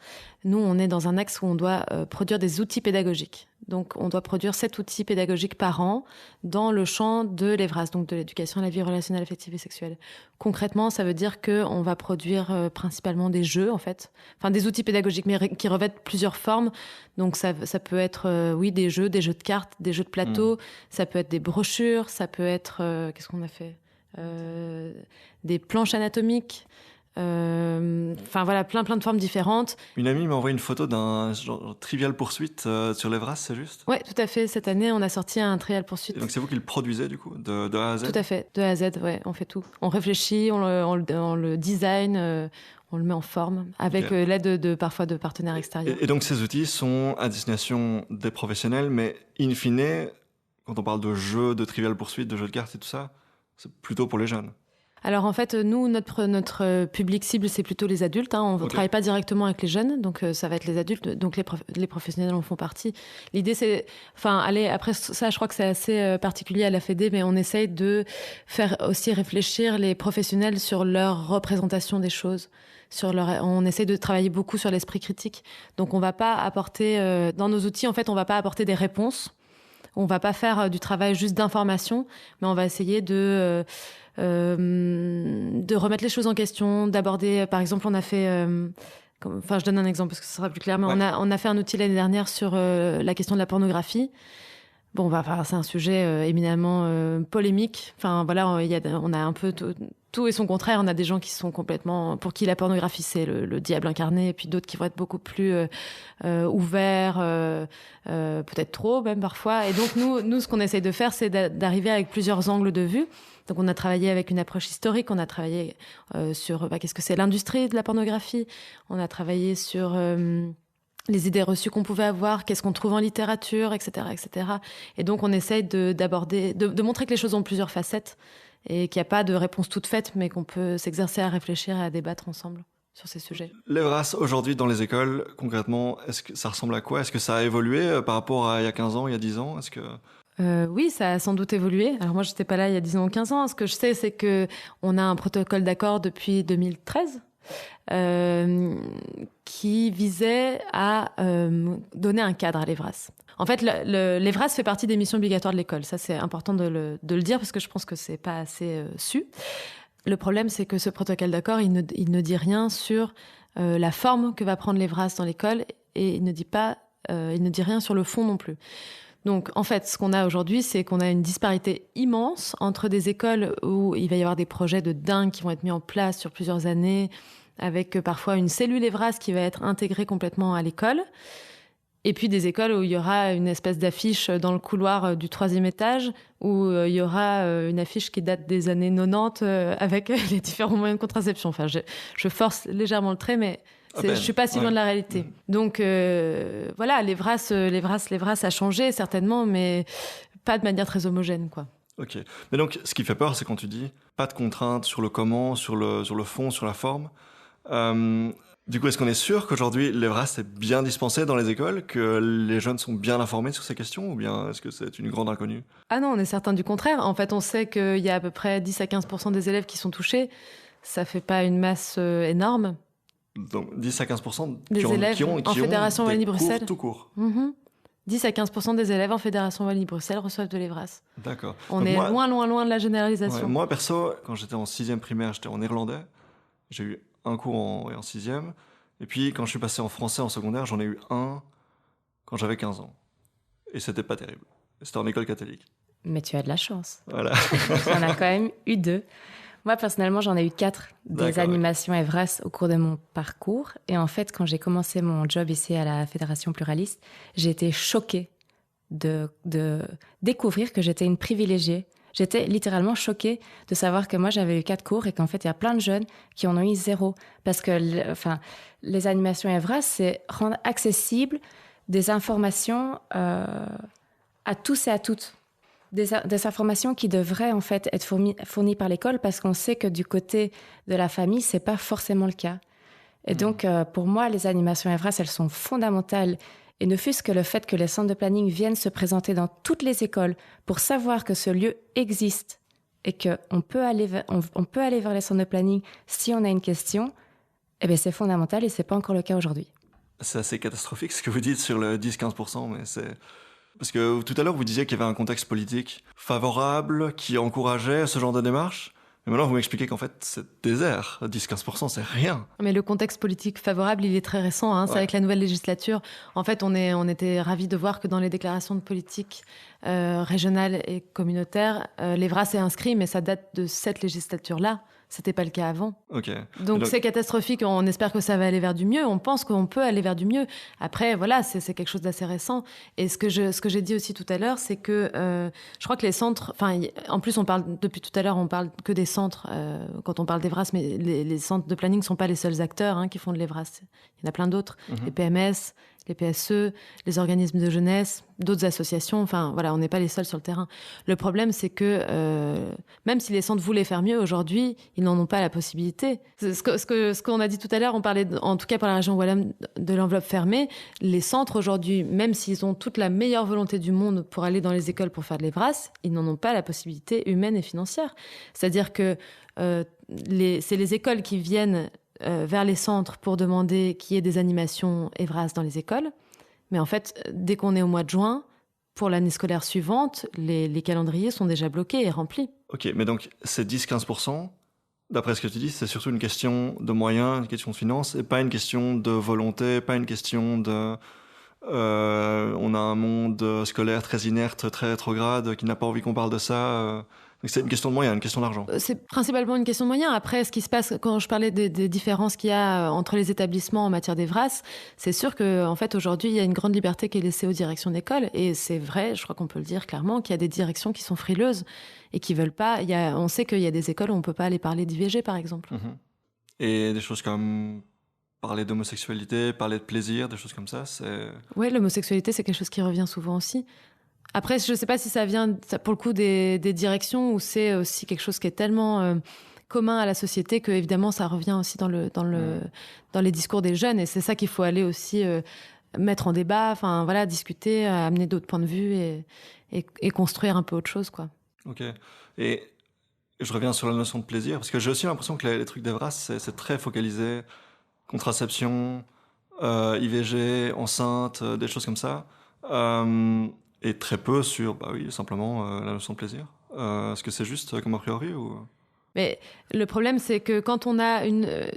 Nous, on est dans un axe où on doit produire des outils pédagogiques. Donc, on doit produire 7 outils pédagogiques par an dans le champ de l'EVRAS, donc de l'éducation à la vie relationnelle, affective et sexuelle. Concrètement, ça veut dire qu'on va produire principalement des jeux, en fait. Enfin, des outils pédagogiques, mais qui revêtent plusieurs formes. Donc, ça peut être, des jeux de cartes, des jeux de plateau. Ça peut être des brochures. Ça peut être, qu'est-ce qu'on a fait ? Des planches anatomiques. Enfin voilà, plein de formes différentes. Une amie m'a envoyé une photo d'un genre Trivial Poursuite sur l'EVRAS, c'est juste ? Oui, tout à fait. Cette année, on a sorti un Trivial Poursuite. Et donc c'est vous qui le produisez du coup, de A à Z ? Tout à fait, de A à Z, ouais, on fait tout. On réfléchit, on le design, on le met en forme, avec l'aide parfois de partenaires extérieurs. Et donc ces outils sont à destination des professionnels, mais in fine, quand on parle de jeux, de Trivial Poursuite, de jeux de cartes et tout ça, c'est plutôt pour les jeunes. Alors en fait, nous, notre public cible, c'est plutôt les adultes. On ne travaille pas directement avec les jeunes, donc ça va être les adultes, donc les professionnels en font partie. L'idée, c'est... après ça, je crois que c'est assez particulier à la Fédé, mais on essaye de faire aussi réfléchir les professionnels sur leur représentation des choses. On essaie de travailler beaucoup sur l'esprit critique. Donc on ne va pas apporter... dans nos outils, en fait, on ne va pas apporter des réponses. On ne va pas faire du travail juste d'information, mais on va essayer de remettre les choses en question, d'aborder, par exemple, on a fait, je donne un exemple parce que ce sera plus clair, mais on a fait un outil l'année dernière sur la question de la pornographie. Bon, c'est un sujet éminemment polémique. Enfin, voilà, on a un peu tout et son contraire. On a des gens qui sont complètement, pour qui la pornographie c'est le diable incarné, et puis d'autres qui vont être beaucoup plus ouverts, peut-être trop même parfois. Et donc nous, ce qu'on essaye de faire, c'est d'arriver avec plusieurs angles de vue. Donc on a travaillé avec une approche historique, on a travaillé sur qu'est-ce que c'est l'industrie de la pornographie, on a travaillé sur les idées reçues qu'on pouvait avoir, qu'est-ce qu'on trouve en littérature, etc., etc. Et donc on essaye de montrer que les choses ont plusieurs facettes et qu'il n'y a pas de réponse toute faite, mais qu'on peut s'exercer à réfléchir et à débattre ensemble sur ces sujets. L'EVRAS aujourd'hui dans les écoles, concrètement, est-ce que ça ressemble à quoi ? Est-ce que ça a évolué par rapport à il y a 15 ans, il y a 10 ans ? Est-ce que... Oui, ça a sans doute évolué. Alors moi, je n'étais pas là il y a 10 ans ou 15 ans. Ce que je sais, c'est qu'on a un protocole d'accord depuis 2013 qui visait à donner un cadre à l'EVRAS. En fait, l'EVRAS fait partie des missions obligatoires de l'école. Ça, c'est important de le dire parce que je pense que c'est pas assez su. Le problème, c'est que ce protocole d'accord, il ne dit rien sur la forme que va prendre l'EVRAS dans l'école et il ne dit rien sur le fond non plus. Donc, en fait, ce qu'on a aujourd'hui, c'est qu'on a une disparité immense entre des écoles où il va y avoir des projets de dingue qui vont être mis en place sur plusieurs années, avec parfois une cellule EVRAS qui va être intégrée complètement à l'école, et puis des écoles où il y aura une espèce d'affiche dans le couloir du 3e étage, où il y aura une affiche qui date des années 90 avec les différents moyens de contraception. Enfin, je force légèrement le trait, mais... je suis pas si loin de la réalité. Donc voilà, l'EVRAS a changé certainement, mais pas de manière très homogène, quoi. Ok. Mais donc, ce qui fait peur, c'est quand tu dis pas de contraintes sur le comment, sur le fond, sur la forme. Du coup, est-ce qu'on est sûr qu'aujourd'hui l'EVRAS est bien dispensé dans les écoles, que les jeunes sont bien informés sur ces questions, ou bien est-ce que c'est une grande inconnue ? Ah non, on est certain du contraire. En fait, on sait qu'il y a à peu près 10 à 15% des élèves qui sont touchés. Ça fait pas une masse énorme. Donc 10 à 15% des élèves en Fédération Wallonie-Bruxelles tout court. 10 à 15% des élèves en Fédération Wallonie-Bruxelles reçoivent de l'EVRAS. D'accord. On est loin de la généralisation. Ouais, moi, perso, quand j'étais en 6e primaire, j'étais en néerlandais. J'ai eu un cours en 6e. Et puis, quand je suis passé en français en secondaire, j'en ai eu un quand j'avais 15 ans. Et c'était pas terrible. C'était en école catholique. Mais tu as de la chance. Voilà. J'en ai quand même eu 2. Moi, personnellement, j'en ai eu 4 des animations EVRAS au cours de mon parcours. Et en fait, quand j'ai commencé mon job ici à la Fédération Pluraliste, j'ai été choquée de découvrir que j'étais une privilégiée. J'étais littéralement choquée de savoir que moi, j'avais eu 4 cours et qu'en fait, il y a plein de jeunes qui en ont eu 0. Parce que les animations Evras, c'est rendre accessible des informations à tous et à toutes. Des informations qui devraient en fait être fournies par l'école parce qu'on sait que du côté de la famille, c'est pas forcément le cas. Et donc, pour moi, les animations Evras, elles sont fondamentales. Et ne fût-ce que le fait que les centres de planning viennent se présenter dans toutes les écoles pour savoir que ce lieu existe et qu'on peut aller vers les centres de planning si on a une question, eh bien, c'est fondamental et c'est pas encore le cas aujourd'hui. C'est assez catastrophique ce que vous dites sur le 10-15%, mais c'est... Parce que tout à l'heure, vous disiez qu'il y avait un contexte politique favorable qui encourageait ce genre de démarche. Mais maintenant, vous m'expliquez qu'en fait, c'est désert. 10-15%, c'est rien. Mais le contexte politique favorable, il est très récent. Hein. C'est avec la nouvelle législature. En fait, on était ravis de voir que dans les déclarations de politique régionale et communautaire, l'Evras est inscrit, mais ça date de cette législature-là. C'était pas le cas avant. Okay. Donc c'est catastrophique. On espère que ça va aller vers du mieux. On pense qu'on peut aller vers du mieux. Après, voilà, c'est quelque chose d'assez récent. Et ce que j'ai dit aussi tout à l'heure, c'est que je crois que les centres... Enfin, en plus, depuis tout à l'heure, on parle que des centres quand on parle d'Evras, mais les centres de planning ne sont pas les seuls acteurs qui font de l'Evras. Il y en a plein d'autres. Les PMS, les PSE, les organismes de jeunesse, d'autres associations. Enfin, voilà, on n'est pas les seuls sur le terrain. Le problème, c'est que même si les centres voulaient faire mieux, aujourd'hui, ils n'en ont pas la possibilité. Ce qu'on a dit tout à l'heure, on parlait, en tout cas pour la région Wallonne, de l'enveloppe fermée. Les centres, aujourd'hui, même s'ils ont toute la meilleure volonté du monde pour aller dans les écoles pour faire de l'Evras, ils n'en ont pas la possibilité humaine et financière. C'est-à-dire que c'est les écoles qui viennent vers les centres pour demander qu'il y ait des animations Evras dans les écoles. Mais en fait, dès qu'on est au mois de juin, pour l'année scolaire suivante, les calendriers sont déjà bloqués et remplis. Ok, mais donc ces 10-15%, d'après ce que tu dis, c'est surtout une question de moyens, une question de finances, et pas une question de volonté, pas une question de... on a un monde scolaire très inerte, très rétrograde, qui n'a pas envie qu'on parle de ça... Donc c'est une question de moyens, une question d'argent. C'est principalement une question de moyens. Après, ce qui se passe, quand je parlais des différences qu'il y a entre les établissements en matière d'Evras, c'est sûr qu'en fait, aujourd'hui, il y a une grande liberté qui est laissée aux directions d'école. Et c'est vrai, je crois qu'on peut le dire clairement, qu'il y a des directions qui sont frileuses et qui veulent pas... on sait qu'il y a des écoles où on ne peut pas aller parler d'IVG, par exemple. Et des choses comme parler d'homosexualité, parler de plaisir, des choses comme ça, c'est... Oui, l'homosexualité, c'est quelque chose qui revient souvent aussi. Après, je ne sais pas si ça vient, pour le coup, des directions ou c'est aussi quelque chose qui est tellement commun à la société que, évidemment, ça revient aussi dans les discours des jeunes. Et c'est ça qu'il faut aller aussi mettre en débat, enfin, voilà, discuter, amener d'autres points de vue et construire un peu autre chose, quoi. Ok. Et je reviens sur la notion de plaisir, parce que j'ai aussi l'impression que les trucs d'Evras, c'est très focalisé. Contraception, IVG, enceinte, des choses comme ça. Et très peu sur, simplement la notion de plaisir. Est-ce que c'est juste comme a priori ou... Mais le problème, c'est que quand on a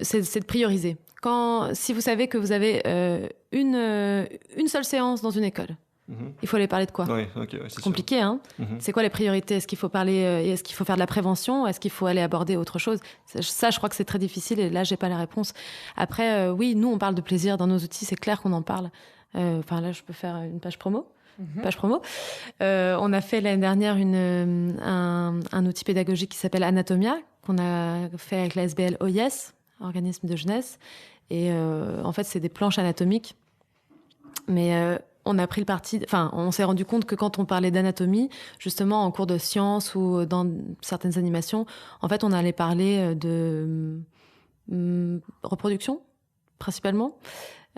c'est de prioriser. Si vous savez que vous avez une seule séance dans une école, il faut aller parler de quoi ? Oui, ok, c'est compliqué, hein. C'est quoi les priorités ? Est-ce qu'il faut parler est-ce qu'il faut faire de la prévention ? Est-ce qu'il faut aller aborder autre chose ? Ça, je crois que c'est très difficile et là, j'ai pas la réponse. Après, oui, nous, on parle de plaisir dans nos outils, c'est clair qu'on en parle. Là, je peux faire une page promo. Page promo. On a fait l'année dernière un outil pédagogique qui s'appelle Anatomia, qu'on a fait avec la SBL OIS, organisme de jeunesse. Et en fait, c'est des planches anatomiques. Mais on a pris le parti... Enfin, on s'est rendu compte que quand on parlait d'anatomie, justement, en cours de sciences ou dans certaines animations, en fait, on allait parler de reproduction, principalement.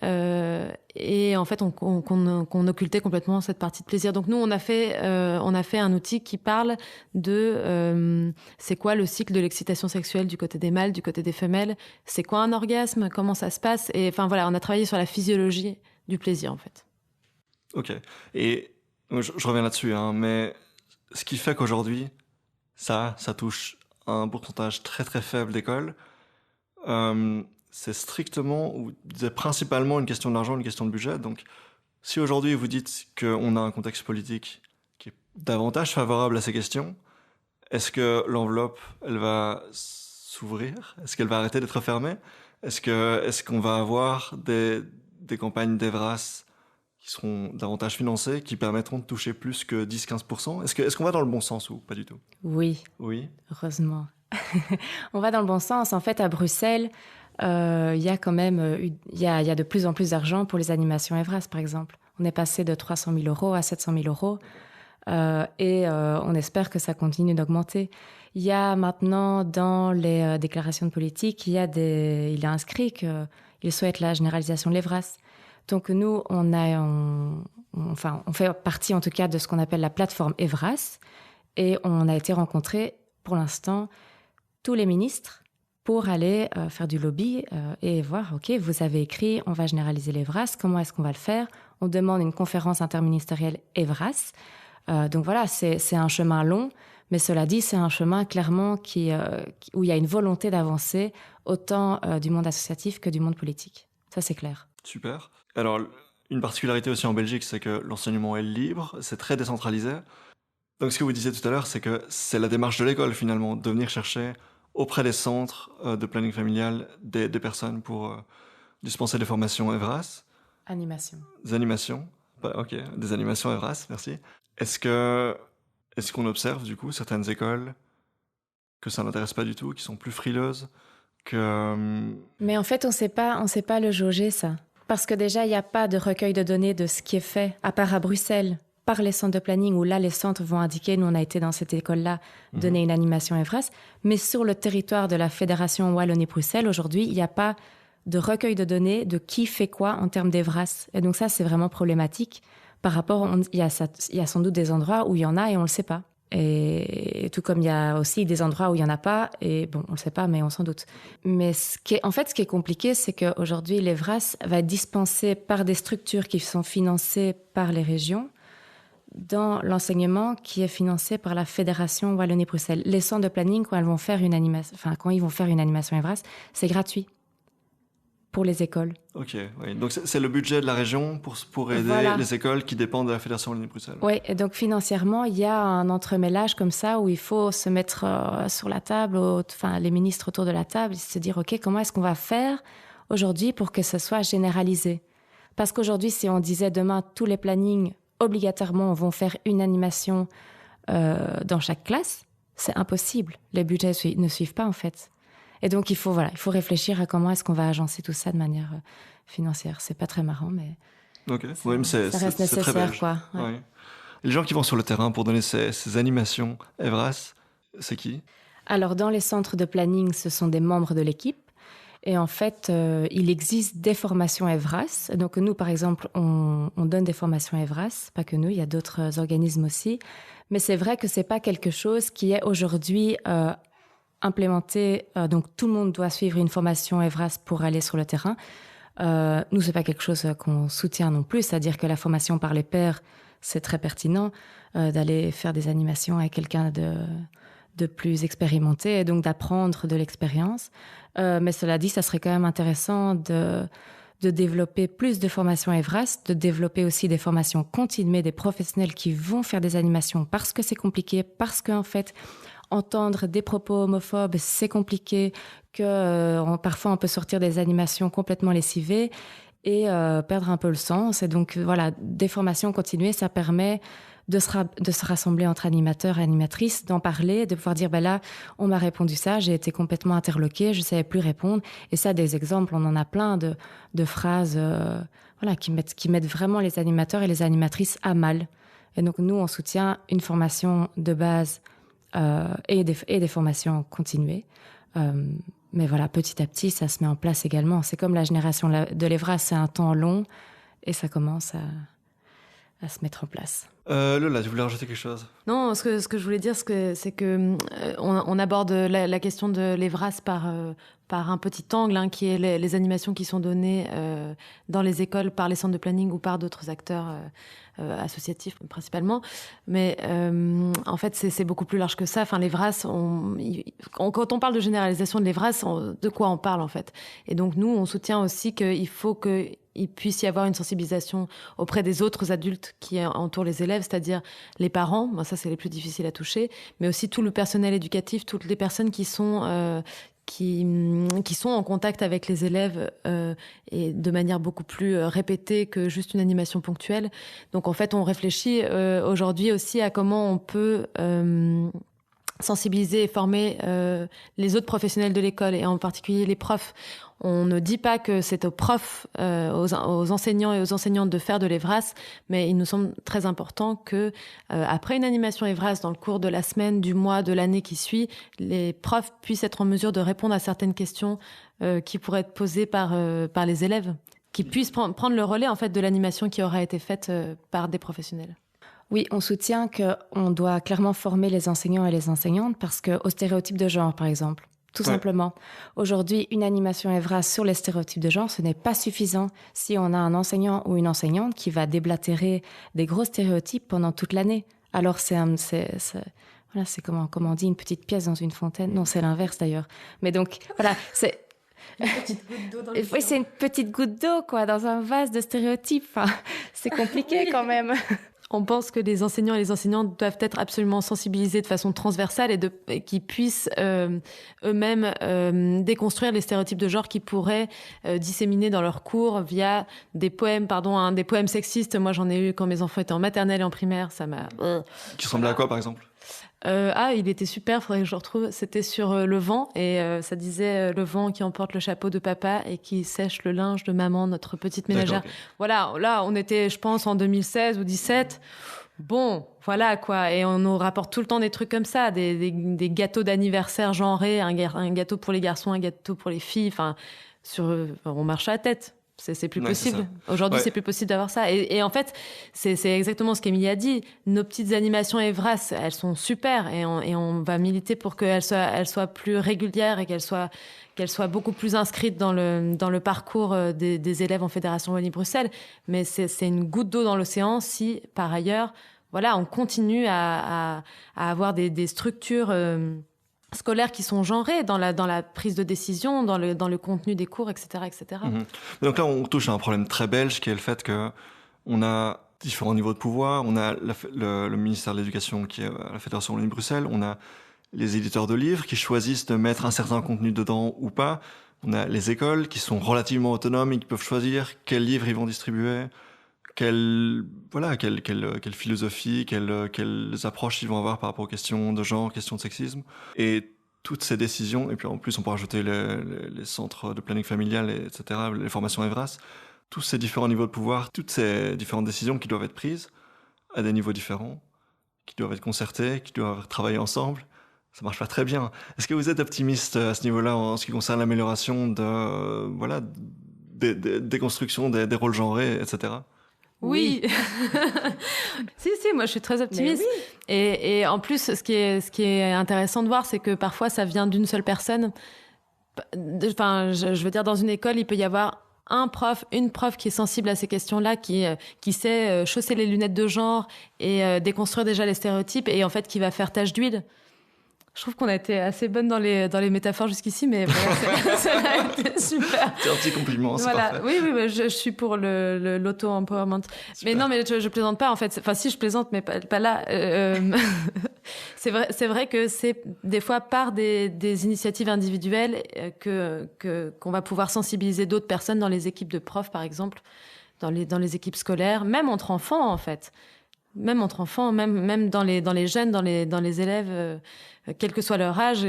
Et en fait, qu'on occultait complètement cette partie de plaisir. Donc nous, on a fait un outil qui parle de c'est quoi le cycle de l'excitation sexuelle du côté des mâles, du côté des femelles. C'est quoi un orgasme ? Comment ça se passe ? Et enfin voilà, on a travaillé sur la physiologie du plaisir en fait. Ok. Et je reviens là-dessus, mais ce qui fait qu'aujourd'hui, ça touche un pourcentage très très faible d'écoles. C'est strictement ou principalement une question d'argent, une question de budget. Donc, si aujourd'hui vous dites qu'on a un contexte politique qui est davantage favorable à ces questions, est-ce que l'enveloppe, elle va s'ouvrir ? Est-ce qu'elle va arrêter d'être fermée ? Est-ce qu'on va avoir des campagnes d'Evras qui seront davantage financés, qui permettront de toucher plus que 10-15%. Est-ce qu'on va dans le bon sens ou pas du tout? Oui. Oui. Heureusement. On va dans le bon sens. En fait, à Bruxelles, il y a quand même il y a de plus en plus d'argent pour les animations Evras, par exemple. On est passé de 300 000 euros à 700 000 euros et on espère que ça continue d'augmenter. Il y a maintenant dans les déclarations de politique, il est inscrit qu'il souhaite la généralisation de l'Evras. Donc nous, on fait partie en tout cas de ce qu'on appelle la plateforme Evras et on a été rencontrer pour l'instant tous les ministres pour aller faire du lobby et voir, OK, vous avez écrit, on va généraliser l'Evras, comment est-ce qu'on va le faire? On demande une conférence interministérielle Evras. Donc voilà, c'est un chemin long, mais cela dit, c'est un chemin clairement où il y a une volonté d'avancer autant du monde associatif que du monde politique. Ça, c'est clair. Super. Alors, une particularité aussi en Belgique, c'est que l'enseignement est libre, c'est très décentralisé. Donc ce que vous disiez tout à l'heure, c'est que c'est la démarche de l'école finalement, de venir chercher auprès des centres de planning familial des personnes pour dispenser des formations Evras. Animation. Des animations. Ok, des animations Evras, merci. Est-ce qu'on observe du coup certaines écoles que ça n'intéresse pas du tout, qui sont plus frileuses que... Mais en fait, on sait pas le jauger ça. Parce que déjà, il n'y a pas de recueil de données de ce qui est fait, à part à Bruxelles, par les centres de planning, où là, les centres vont indiquer, nous, on a été dans cette école-là, donner une animation Evras. Mais sur le territoire de la Fédération Wallonie-Bruxelles, aujourd'hui, il n'y a pas de recueil de données de qui fait quoi en termes d'Evras. Et donc ça, c'est vraiment problématique. Par rapport, il y a sans doute des endroits où il y en a et on ne le sait pas. Et tout comme il y a aussi des endroits où il n'y en a pas, et bon, on ne le sait pas, mais on s'en doute. Mais ce qui est compliqué, c'est qu'aujourd'hui, l'Evras va être dispensé par des structures qui sont financées par les régions dans l'enseignement qui est financé par la Fédération Wallonie-Bruxelles. Les centres de planning, quand ils vont faire une animation Evras, c'est gratuit pour les écoles. Ok, oui. Donc c'est le budget de la région pour aider les écoles qui dépendent de la Fédération Wallonie-Bruxelles. Oui, et donc financièrement, il y a un entremêlage comme ça où il faut se mettre sur la table, les ministres autour de la table, et se dire, OK, comment est-ce qu'on va faire aujourd'hui pour que ce soit généralisé? Parce qu'aujourd'hui, si on disait demain, tous les plannings, obligatoirement, vont faire une animation dans chaque classe, c'est impossible. Les budgets ne suivent pas, en fait. Et donc, il faut réfléchir à comment est-ce qu'on va agencer tout ça de manière financière. C'est pas très marrant, mais ça reste nécessaire, quoi. Ouais. Ouais. Les gens qui vont sur le terrain pour donner ces animations Evras, c'est qui? Alors, dans les centres de planning, ce sont des membres de l'équipe. Et en fait, il existe des formations Evras. Donc nous, par exemple, on donne des formations Evras. Pas que nous, il y a d'autres organismes aussi. Mais c'est vrai que c'est pas quelque chose qui est aujourd'hui implémenté. Donc tout le monde doit suivre une formation Evras pour aller sur le terrain. Nous, c'est pas quelque chose qu'on soutient non plus. C'est-à-dire que la formation par les pairs, c'est très pertinent d'aller faire des animations avec quelqu'un de plus expérimenté et donc d'apprendre de l'expérience. Mais cela dit, ça serait quand même intéressant de développer plus de formations Evras, de développer aussi des formations continuées des professionnels qui vont faire des animations parce que c'est compliqué, parce qu'en fait, entendre des propos homophobes, c'est compliqué, que parfois on peut sortir des animations complètement lessivées et perdre un peu le sens. Et donc voilà, des formations continuées, ça permet de se rassembler entre animateurs et animatrices, d'en parler, de pouvoir dire là, on m'a répondu ça, j'ai été complètement interloquée, je ne savais plus répondre. Et ça, des exemples, on en a plein de phrases qui mettent vraiment les animateurs et les animatrices à mal. Et donc nous, on soutient une formation de base et des formations continuées. Mais voilà, petit à petit, ça se met en place également. C'est comme la génération de l'Evras, c'est un temps long et ça commence à se mettre en place. Lola, tu voulais rajouter quelque chose? Non, ce que je voulais dire, c'est que on aborde la question de l'Evras par un petit angle, qui est les animations qui sont données dans les écoles par les centres de planning ou par d'autres acteurs associatifs principalement. Mais en fait, c'est beaucoup plus large que ça. Enfin, l'Evras, quand on parle de généralisation de l'Evras, de quoi on parle en fait? Et donc nous, on soutient aussi qu'il faut qu'il puisse y avoir une sensibilisation auprès des autres adultes qui entourent les élèves, c'est-à-dire les parents, ça c'est les plus difficiles à toucher, mais aussi tout le personnel éducatif, toutes les personnes qui sont qui sont en contact avec les élèves et de manière beaucoup plus répétée que juste une animation ponctuelle. Donc en fait, on réfléchit aujourd'hui aussi à comment on peut sensibiliser et former les autres professionnels de l'école et en particulier les profs. On ne dit pas que c'est aux profs, aux enseignants et aux enseignantes de faire de l'EVRAS, mais il nous semble très important que après une animation EVRAS, dans le cours de la semaine, du mois, de l'année qui suit, les profs puissent être en mesure de répondre à certaines questions qui pourraient être posées par les élèves, qui puissent prendre le relais en fait de l'animation qui aura été faite par des professionnels. Oui, on soutient qu'on doit clairement former les enseignants et les enseignantes parce qu'aux stéréotypes de genre, par exemple, tout simplement. Aujourd'hui, une animation EVRAS sur les stéréotypes de genre, ce n'est pas suffisant si on a un enseignant ou une enseignante qui va déblatérer des gros stéréotypes pendant toute l'année. Alors, c'est comment on dit, une petite pièce dans une fontaine. Non, c'est l'inverse d'ailleurs. Mais donc, voilà, c'est... Une petite goutte d'eau dans le Oui, c'est une petite goutte d'eau, quoi, dans un vase de stéréotypes. Enfin, c'est compliqué quand même. On pense que les enseignants et les enseignantes doivent être absolument sensibilisés de façon transversale et qu'ils puissent eux-mêmes déconstruire les stéréotypes de genre qui pourraient disséminer dans leurs cours via des poèmes, des poèmes sexistes. Moi, j'en ai eu quand mes enfants étaient en maternelle et en primaire. Ça m'a... Qui ressemblait à quoi, par exemple ? Il était super, faudrait que je le retrouve. C'était sur le vent et ça disait le vent qui emporte le chapeau de papa et qui sèche le linge de maman, notre petite ménagère. Okay. Voilà, là on était, je pense, en 2016 ou 17. Bon, voilà quoi. Et on nous rapporte tout le temps des trucs comme ça, des gâteaux d'anniversaire genrés, un gâteau pour les garçons, un gâteau pour les filles. Enfin, on marche à la tête. C'est plus possible. Aujourd'hui, c'est plus possible d'avoir ça. Et en fait, c'est exactement ce qu'Émilie a dit. Nos petites animations EVRAS, elles sont super et on va militer pour qu'elles soient plus régulières et qu'elles soient beaucoup plus inscrites dans le parcours des élèves en Fédération Wallonie-Bruxelles. Mais c'est une goutte d'eau dans l'océan si, par ailleurs, voilà, on continue à avoir des structures scolaires qui sont genrées dans la prise de décision, dans le contenu des cours, etc., etc. Donc là, on touche à un problème très belge qui est le fait que on a différents niveaux de pouvoir. On a le ministère de l'Éducation qui est à la Fédération Wallonie-Bruxelles. On a les éditeurs de livres qui choisissent de mettre un certain contenu dedans ou pas. On a les écoles qui sont relativement autonomes et qui peuvent choisir quels livres ils vont distribuer, quelle philosophie, quelles approches ils vont avoir par rapport aux questions de genre, questions de sexisme. Et toutes ces décisions, et puis en plus on peut rajouter les centres de planning familial, etc., les formations EVRAS, tous ces différents niveaux de pouvoir, toutes ces différentes décisions qui doivent être prises à des niveaux différents, qui doivent être concertées, qui doivent travailler ensemble, ça marche pas très bien. Est-ce que vous êtes optimiste à ce niveau-là en ce qui concerne l'amélioration des déconstructions des rôles genrés, etc.? Oui. si, moi je suis très optimiste. Oui. Et en plus, ce qui est intéressant de voir, c'est que parfois ça vient d'une seule personne. Enfin, je veux dire, dans une école, il peut y avoir une prof qui est sensible à ces questions-là, qui sait chausser les lunettes de genre et déconstruire déjà les stéréotypes et en fait qui va faire tache d'huile. Je trouve qu'on a été assez bonne dans les métaphores jusqu'ici, mais voilà, ça a été super. C'est un petit compliment, c'est parfait. Oui, je suis pour l'auto-empowerment. Mais non, mais je plaisante pas, en fait. Enfin, si, je plaisante, mais pas là. C'est vrai que c'est des fois par des initiatives individuelles qu'on va pouvoir sensibiliser d'autres personnes dans les équipes de profs, par exemple, dans les équipes scolaires, même entre enfants, en fait. Même entre enfants, même dans les jeunes, dans les élèves, quel que soit leur âge,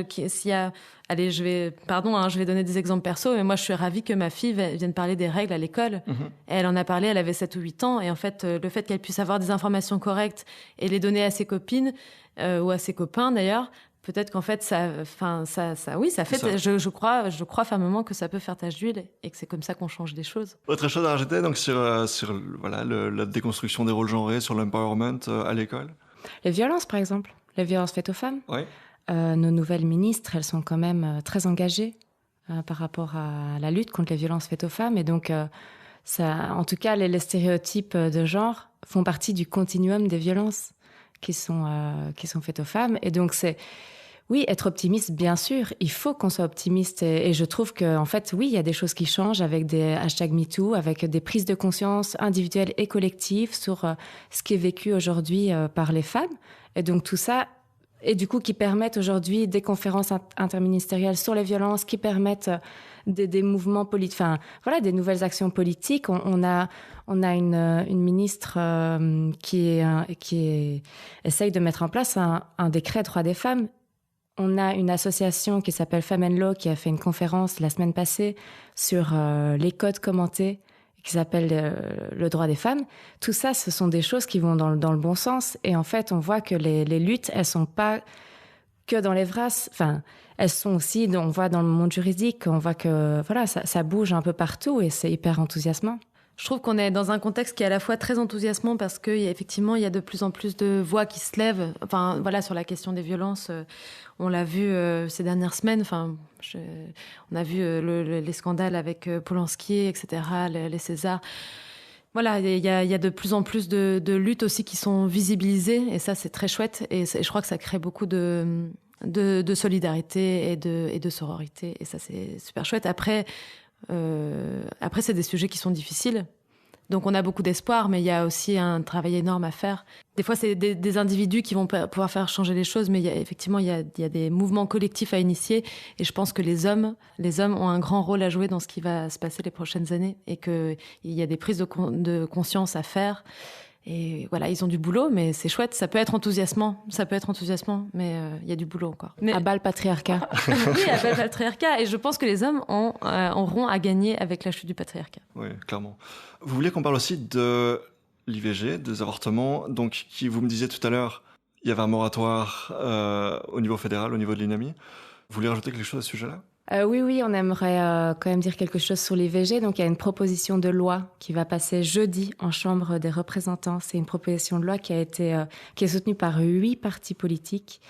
allez, je vais donner des exemples perso, mais moi je suis ravie que ma fille vienne parler des règles à l'école. Et elle en a parlé, elle avait 7 ou 8 ans, et en fait, le fait qu'elle puisse avoir des informations correctes et les donner à ses copines, ou à ses copains d'ailleurs, peut-être qu'en fait, ça fait, je crois fermement que ça peut faire tache d'huile et que c'est comme ça qu'on change des choses. Autre chose à rajouter donc sur la déconstruction des rôles genrés, sur l'empowerment à l'école. Les violences, par exemple, les violences faites aux femmes. Oui. Nos nouvelles ministres, elles sont quand même très engagées par rapport à la lutte contre les violences faites aux femmes. Et donc, en tout cas, les stéréotypes de genre font partie du continuum des violences qui sont faites aux femmes. Et donc, oui, être optimiste, bien sûr, il faut qu'on soit optimiste. Et je trouve qu'en fait, oui, il y a des choses qui changent avec des hashtags MeToo, avec des prises de conscience individuelles et collectives sur ce qui est vécu aujourd'hui par les femmes. Et donc tout ça et du coup qui permettent aujourd'hui des conférences interministérielles sur les violences, qui permettent des mouvements politiques, enfin voilà, des nouvelles actions politiques. On a une ministre qui essaye de mettre en place un décret droit des femmes. On a une association qui s'appelle Femmes & Law qui a fait une conférence la semaine passée sur les codes commentés qui s'appelle le droit des femmes. Tout ça, ce sont des choses qui vont dans le bon sens. Et en fait, on voit que les luttes, elles sont pas que dans les VRAS. Enfin, elles sont aussi, on voit dans le monde juridique, on voit que voilà, ça bouge un peu partout et c'est hyper enthousiasmant. Je trouve qu'on est dans un contexte qui est à la fois très enthousiasmant parce qu'effectivement, il y a de plus en plus de voix qui se lèvent. Enfin, voilà, sur la question des violences, on l'a vu ces dernières semaines. Enfin, on a vu les scandales avec Polanski, etc., les Césars. Voilà, il y a de plus en plus de luttes aussi qui sont visibilisées et ça, c'est très chouette. Et je crois que ça crée beaucoup de solidarité et de sororité et ça, c'est super chouette. Après, c'est des sujets qui sont difficiles. Donc, on a beaucoup d'espoir, mais il y a aussi un travail énorme à faire. Des fois, c'est des individus qui vont pouvoir faire changer les choses, mais effectivement, il y a des mouvements collectifs à initier. Et je pense que les hommes ont un grand rôle à jouer dans ce qui va se passer les prochaines années et qu'il y a des prises de conscience à faire. Et voilà, ils ont du boulot, mais c'est chouette. Ça peut être enthousiasmant, mais il y a du boulot encore. Mais... À bas le patriarcat. Oui, à bas le patriarcat. Et je pense que les hommes auront à gagner avec la chute du patriarcat. Oui, clairement. Vous voulez qu'on parle aussi de l'IVG, des avortements, donc qui, vous me disiez tout à l'heure, il y avait un moratoire au niveau fédéral, au niveau de l'INAMI. Vous voulez rajouter quelque chose à ce sujet-là ? Oui, on aimerait quand même dire quelque chose sur l'IVG. Donc, il y a une proposition de loi qui va passer jeudi en Chambre des représentants. C'est une proposition de loi qui est soutenue par 8 partis politiques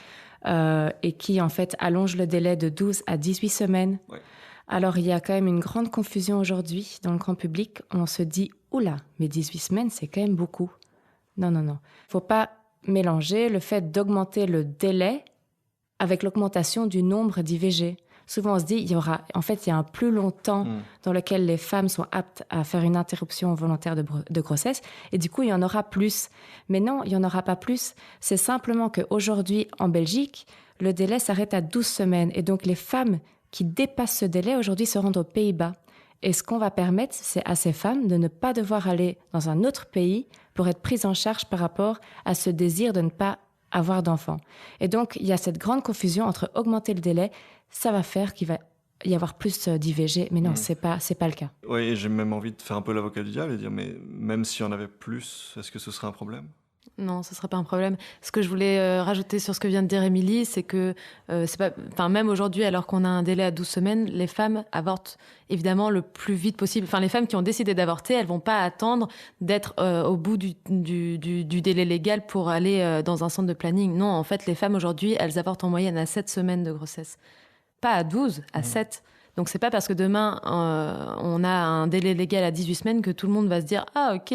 et qui, en fait, allonge le délai de 12 à 18 semaines. Ouais. Alors, il y a quand même une grande confusion aujourd'hui dans le grand public. On se dit, oula, mais 18 semaines, c'est quand même beaucoup. Non. Faut pas mélanger le fait d'augmenter le délai avec l'augmentation du nombre d'IVG. Souvent, on se dit, il y a un plus long temps dans lequel les femmes sont aptes à faire une interruption volontaire de grossesse. Et du coup, il y en aura plus. Mais non, il n'y en aura pas plus. C'est simplement qu'aujourd'hui, en Belgique, le délai s'arrête à 12 semaines. Et donc, les femmes qui dépassent ce délai, aujourd'hui, se rendent aux Pays-Bas. Et ce qu'on va permettre, c'est à ces femmes de ne pas devoir aller dans un autre pays pour être prises en charge par rapport à ce désir de ne pas avoir d'enfants. Et donc, il y a cette grande confusion entre augmenter le délai, ça va faire qu'il va y avoir plus d'IVG, mais non, c'est pas le cas. Oui, et j'ai même envie de faire un peu l'avocat du diable et dire, mais même s'il y en avait plus, est-ce que ce serait un problème ? Non, ce ne serait pas un problème. Ce que je voulais rajouter sur ce que vient de dire Émilie, c'est que même aujourd'hui, alors qu'on a un délai à 12 semaines, les femmes avortent évidemment le plus vite possible. Enfin, les femmes qui ont décidé d'avorter, elles ne vont pas attendre d'être au bout du délai légal pour aller dans un centre de planning. Non, en fait, les femmes aujourd'hui, elles avortent en moyenne à 7 semaines de grossesse. Pas à 12, à 7. Donc, c'est pas parce que demain, on a un délai légal à 18 semaines que tout le monde va se dire « Ah, ok,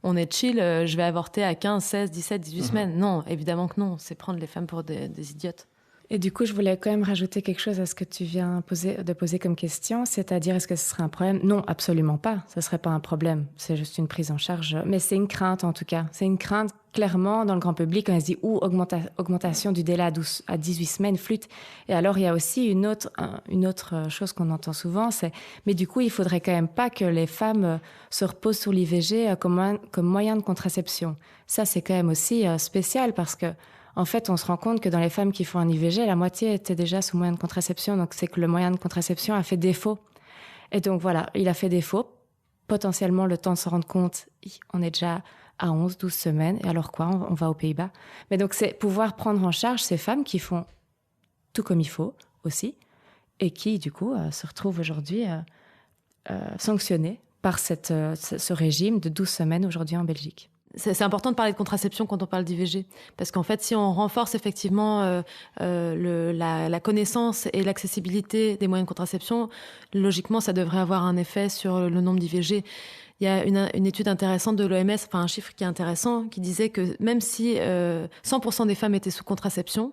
on est chill, je vais avorter à 15, 16, 17, 18 semaines. » Non, évidemment que non. C'est prendre les femmes pour des idiotes. Et du coup, je voulais quand même rajouter quelque chose à ce que tu viens de poser comme question, c'est-à-dire est-ce que ce serait un problème ? Non, absolument pas. Ce serait pas un problème. C'est juste une prise en charge. Mais c'est une crainte, en tout cas. C'est une crainte, clairement, dans le grand public, quand on se dit « augmentation du délai à 18 semaines, flûte ». Et alors, il y a aussi une autre chose qu'on entend souvent, c'est « mais du coup, il faudrait quand même pas que les femmes se reposent sur l'IVG comme moyen de contraception ». Ça, c'est quand même aussi spécial parce que en fait, on se rend compte que dans les femmes qui font un IVG, la moitié était déjà sous moyen de contraception. Donc, c'est que le moyen de contraception a fait défaut. Et donc, voilà, il a fait défaut. Potentiellement, le temps de se rendre compte, on est déjà à 11, 12 semaines. Et alors quoi ? On va aux Pays-Bas. Mais donc, c'est pouvoir prendre en charge ces femmes qui font tout comme il faut aussi. Et qui, du coup, se retrouvent aujourd'hui sanctionnées par ce régime de 12 semaines aujourd'hui en Belgique. C'est important de parler de contraception quand on parle d'IVG, parce qu'en fait, si on renforce effectivement la connaissance et l'accessibilité des moyens de contraception, logiquement, ça devrait avoir un effet sur le nombre d'IVG. Il y a une étude intéressante de l'OMS, enfin un chiffre qui est intéressant, qui disait que même si 100% des femmes étaient sous contraception,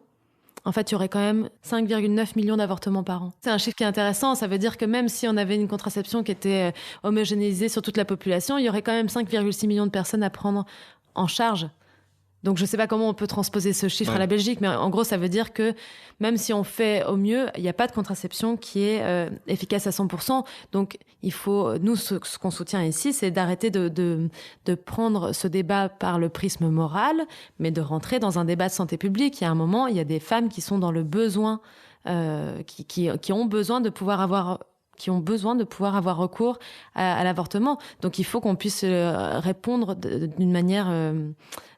en fait, il y aurait quand même 5,9 millions d'avortements par an. C'est un chiffre qui est intéressant. Ça veut dire que même si on avait une contraception qui était homogénéisée sur toute la population, il y aurait quand même 5,6 millions de personnes à prendre en charge. Donc, je ne sais pas comment on peut transposer ce chiffre à la Belgique, mais en gros, ça veut dire que même si on fait au mieux, il n'y a pas de contraception qui est efficace à 100%. Donc, il faut, nous, ce qu'on soutient ici, c'est d'arrêter de prendre ce débat par le prisme moral, mais de rentrer dans un débat de santé publique. Il y a un moment, il y a des femmes qui sont dans le besoin, qui ont besoin de pouvoir avoir recours à l'avortement. Donc, il faut qu'on puisse répondre d'une manière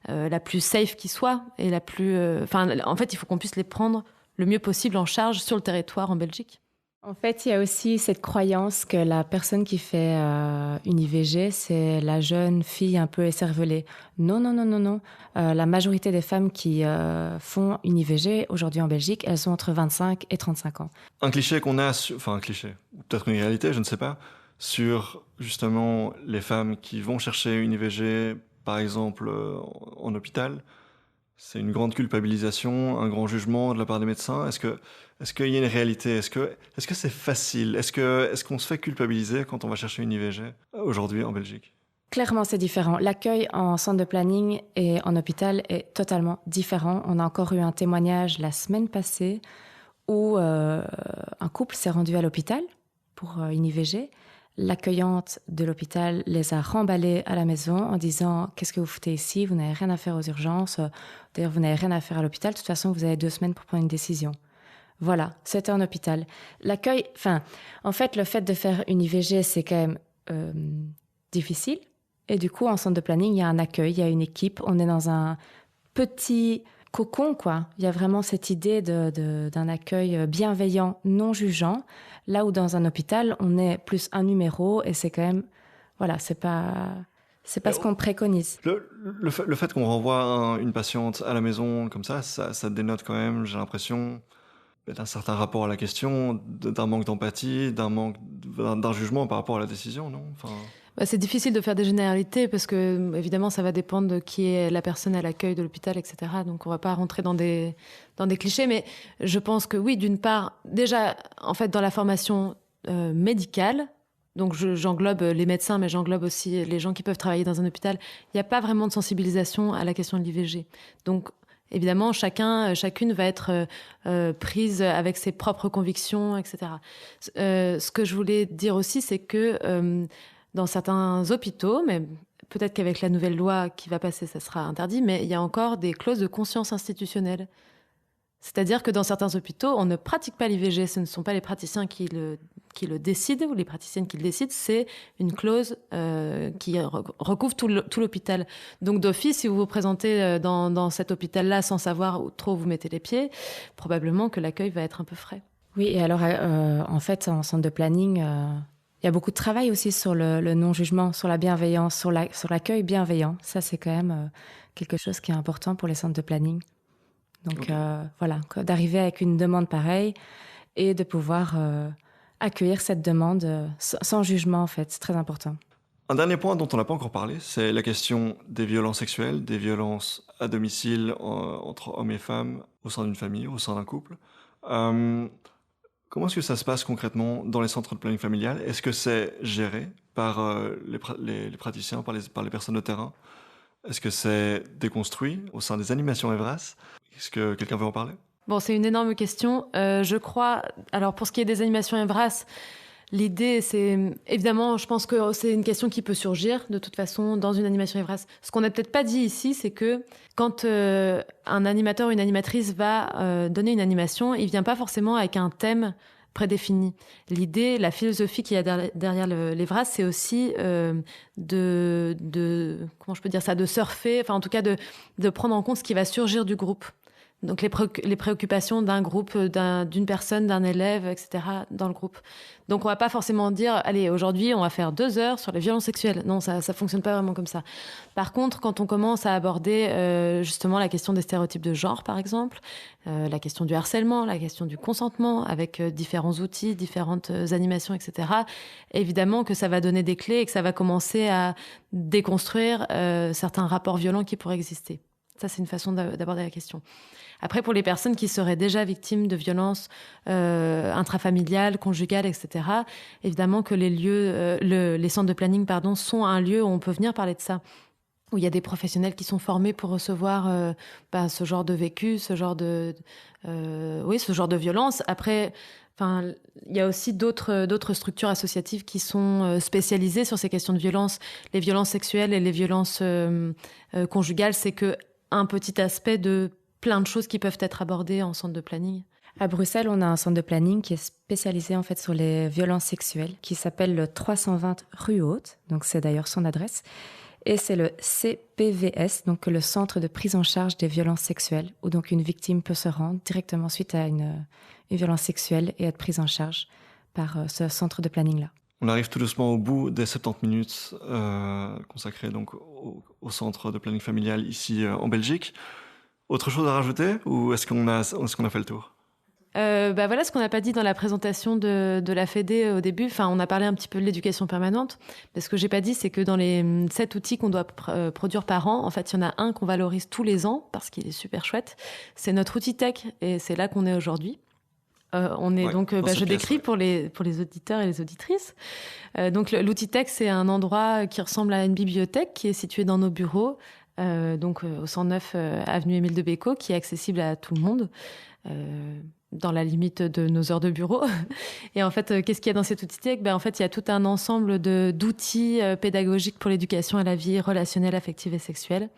la plus safe qui soit et la plus... en fait, il faut qu'on puisse les prendre le mieux possible en charge sur le territoire en Belgique. En fait, il y a aussi cette croyance que la personne qui fait une IVG, c'est la jeune fille un peu écervelée. Non. La majorité des femmes qui font une IVG aujourd'hui en Belgique, elles sont entre 25 et 35 ans. Un cliché qu'on a, un cliché, ou peut-être une réalité, je ne sais pas, sur justement les femmes qui vont chercher une IVG, par exemple en hôpital, c'est une grande culpabilisation, un grand jugement de la part des médecins. Est-ce qu'il y a une réalité? Est-ce que c'est facile? Est-ce qu'on se fait culpabiliser quand on va chercher une IVG aujourd'hui en Belgique? Clairement, c'est différent. L'accueil en centre de planning et en hôpital est totalement différent. On a encore eu un témoignage la semaine passée où un couple s'est rendu à l'hôpital pour une IVG. L'accueillante de l'hôpital les a remballés à la maison en disant « Qu'est-ce que vous foutez ici? Vous n'avez rien à faire aux urgences. D'ailleurs, vous n'avez rien à faire à l'hôpital. De toute façon, vous avez 2 semaines pour prendre une décision. » Voilà, c'était en hôpital. L'accueil, en fait, le fait de faire une IVG, c'est quand même difficile. Et du coup, en centre de planning, il y a un accueil, il y a une équipe. On est dans un petit cocon, quoi. Il y a vraiment cette idée d'un accueil bienveillant, non jugeant. Là où dans un hôpital, on est plus un numéro et c'est quand même... Voilà, c'est pas ce qu'on préconise. Le fait qu'on renvoie une patiente à la maison comme ça dénote quand même, j'ai l'impression, d'un certain rapport à la question, d'un manque d'empathie, d'un jugement par rapport à la décision, non? C'est difficile de faire des généralités parce que, évidemment, ça va dépendre de qui est la personne à l'accueil de l'hôpital, etc. Donc, on ne va pas rentrer dans des clichés. Mais je pense que oui, d'une part, déjà, en fait, dans la formation médicale, donc j'englobe les médecins, mais j'englobe aussi les gens qui peuvent travailler dans un hôpital, il n'y a pas vraiment de sensibilisation à la question de l'IVG. Donc, évidemment, chacune va être prise avec ses propres convictions, etc. Ce que je voulais dire aussi, c'est que... dans certains hôpitaux, mais peut-être qu'avec la nouvelle loi qui va passer, ça sera interdit, mais il y a encore des clauses de conscience institutionnelle. C'est-à-dire que dans certains hôpitaux, on ne pratique pas l'IVG. Ce ne sont pas les praticiens qui le décident ou les praticiennes qui le décident. C'est une clause qui recouvre tout l'hôpital. Donc d'office, si vous vous présentez dans cet hôpital-là sans savoir où trop vous mettez les pieds, probablement que l'accueil va être un peu frais. Oui, et alors en fait, en centre de planning... il y a beaucoup de travail aussi sur le non-jugement, sur la bienveillance, sur l'accueil bienveillant. Ça, c'est quand même quelque chose qui est important pour les centres de planning. Donc, voilà, d'arriver avec une demande pareille et de pouvoir accueillir cette demande sans jugement, en fait. C'est très important. Un dernier point dont on n'a pas encore parlé, c'est la question des violences sexuelles, des violences à domicile entre hommes et femmes, au sein d'une famille, au sein d'un couple. Comment est-ce que ça se passe concrètement dans les centres de planning familial? Est-ce que c'est géré par les praticiens, par les personnes de terrain? Est-ce que c'est déconstruit au sein des animations Evras? Est-ce que quelqu'un veut en parler? Bon, c'est une énorme question. Je crois... Alors, pour ce qui est des animations Evras, l'idée, c'est... Évidemment, je pense que c'est une question qui peut surgir, de toute façon, dans une animation Evras. Ce qu'on n'a peut-être pas dit ici, c'est que quand un animateur ou une animatrice va donner une animation, il ne vient pas forcément avec un thème prédéfini. L'idée, la philosophie qu'il y a derrière l'Evras, c'est aussi comment je peux dire ça, de surfer, enfin en tout cas de prendre en compte ce qui va surgir du groupe. Donc les préoccupations d'un groupe, d'une personne, d'un élève, etc. dans le groupe. Donc on va pas forcément dire, allez, aujourd'hui on va faire 2 heures sur les violences sexuelles. Non, ça fonctionne pas vraiment comme ça. Par contre, quand on commence à aborder justement la question des stéréotypes de genre, par exemple, la question du harcèlement, la question du consentement, avec différents outils, différentes animations, etc. Évidemment que ça va donner des clés et que ça va commencer à déconstruire certains rapports violents qui pourraient exister. Ça, c'est une façon d'aborder la question. Après, pour les personnes qui seraient déjà victimes de violences intrafamiliales, conjugales, etc., évidemment que les centres de planning, sont un lieu où on peut venir parler de ça. où il y a des professionnels qui sont formés pour recevoir ce genre de vécu, ce genre de violence. Après, il y a aussi d'autres structures associatives qui sont spécialisées sur ces questions de violence. Les violences sexuelles et les violences conjugales, c'est qu'un petit aspect de plein de choses qui peuvent être abordées en centre de planning. À Bruxelles, on a un centre de planning qui est spécialisé en fait sur les violences sexuelles, qui s'appelle le 320 rue Haute, donc c'est d'ailleurs son adresse, et c'est le CPVS, donc le Centre de prise en charge des violences sexuelles, où donc une victime peut se rendre directement suite à une violence sexuelle et être prise en charge par ce centre de planning-là. On arrive tout doucement au bout des 70 minutes consacrées donc au centre de planning familial ici en Belgique. Autre chose à rajouter ou est-ce qu'on a fait le tour ? Voilà ce qu'on n'a pas dit dans la présentation de la Fédé au début. On a parlé un petit peu de l'éducation permanente. Mais ce que j'ai pas dit, c'est que dans les 7 outils qu'on doit produire par an, en fait, il y en a un qu'on valorise tous les ans parce qu'il est super chouette. C'est notre outil tech et c'est là qu'on est aujourd'hui. Je décris pour les auditeurs et les auditrices. Donc l'outil tech, c'est un endroit qui ressemble à une bibliothèque qui est située dans nos bureaux, au 109 avenue Émile de Bécaud, qui est accessible à tout le monde. Dans la limite de nos heures de bureau. Et en fait, qu'est-ce qu'il y a dans cet outil tech ? En fait, il y a tout un ensemble d'outils pédagogiques pour l'éducation à la vie relationnelle, affective et sexuelle.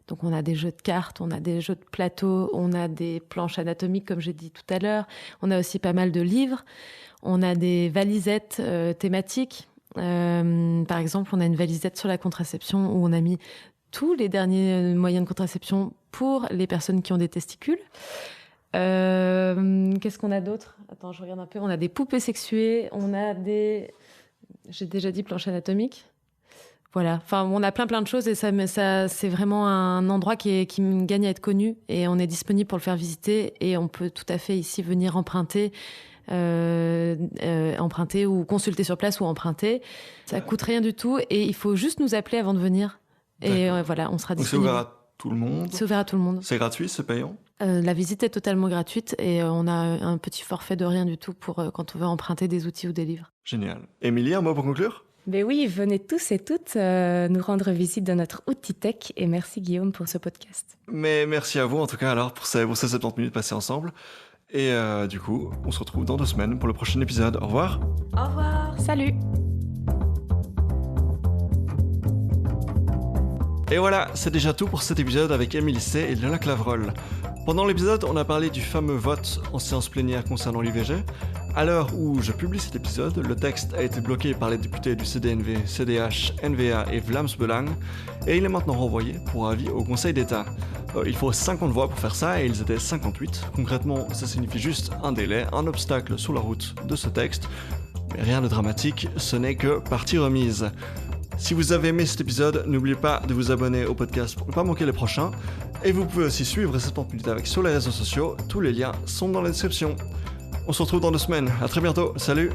Donc, on a des jeux de cartes, on a des jeux de plateau, on a des planches anatomiques, comme j'ai dit tout à l'heure. On a aussi pas mal de livres. On a des valisettes thématiques. Par exemple, on a une valisette sur la contraception où on a mis tous les derniers moyens de contraception pour les personnes qui ont des testicules. Qu'est-ce qu'on a d'autre ? Attends, je regarde un peu. On a des poupées sexuées, on a des... J'ai déjà dit planche anatomique. Voilà. On a plein de choses et ça c'est vraiment un endroit qui gagne à être connu et on est disponible pour le faire visiter et on peut tout à fait ici venir emprunter ou consulter sur place ou emprunter. Ça coûte rien du tout et il faut juste nous appeler avant de venir. Et voilà, on sera disponible. Donc c'est ouvert à tout le monde ? C'est ouvert à tout le monde. C'est gratuit, c'est payant ? La visite est totalement gratuite et on a un petit forfait de rien du tout pour quand on veut emprunter des outils ou des livres. Génial. Émilie, un mot pour conclure ? Ben oui, venez tous et toutes nous rendre visite dans notre outil tech et merci Guillaume pour ce podcast. Mais merci à vous en tout cas alors pour ces 70 minutes passées ensemble. Et du coup, on se retrouve dans 2 semaines pour le prochain épisode. Au revoir. Au revoir. Salut. Et voilà, c'est déjà tout pour cet épisode avec Émilie C et Lola Clavrolle. Pendant l'épisode, on a parlé du fameux vote en séance plénière concernant l'IVG. À l'heure où je publie cet épisode, le texte a été bloqué par les députés du CDNV, CDH, NVA et Vlaams Belang, et il est maintenant renvoyé pour avis au Conseil d'État. Il faut 50 voix pour faire ça et ils étaient 58. Concrètement, ça signifie juste un délai, un obstacle sur la route de ce texte. Mais rien de dramatique, ce n'est que partie remise. Si vous avez aimé cet épisode, n'oubliez pas de vous abonner au podcast pour ne pas manquer les prochains. Et vous pouvez aussi suivre 70 minutes avec sur les réseaux sociaux, tous les liens sont dans la description. On se retrouve dans 2 semaines, à très bientôt, salut!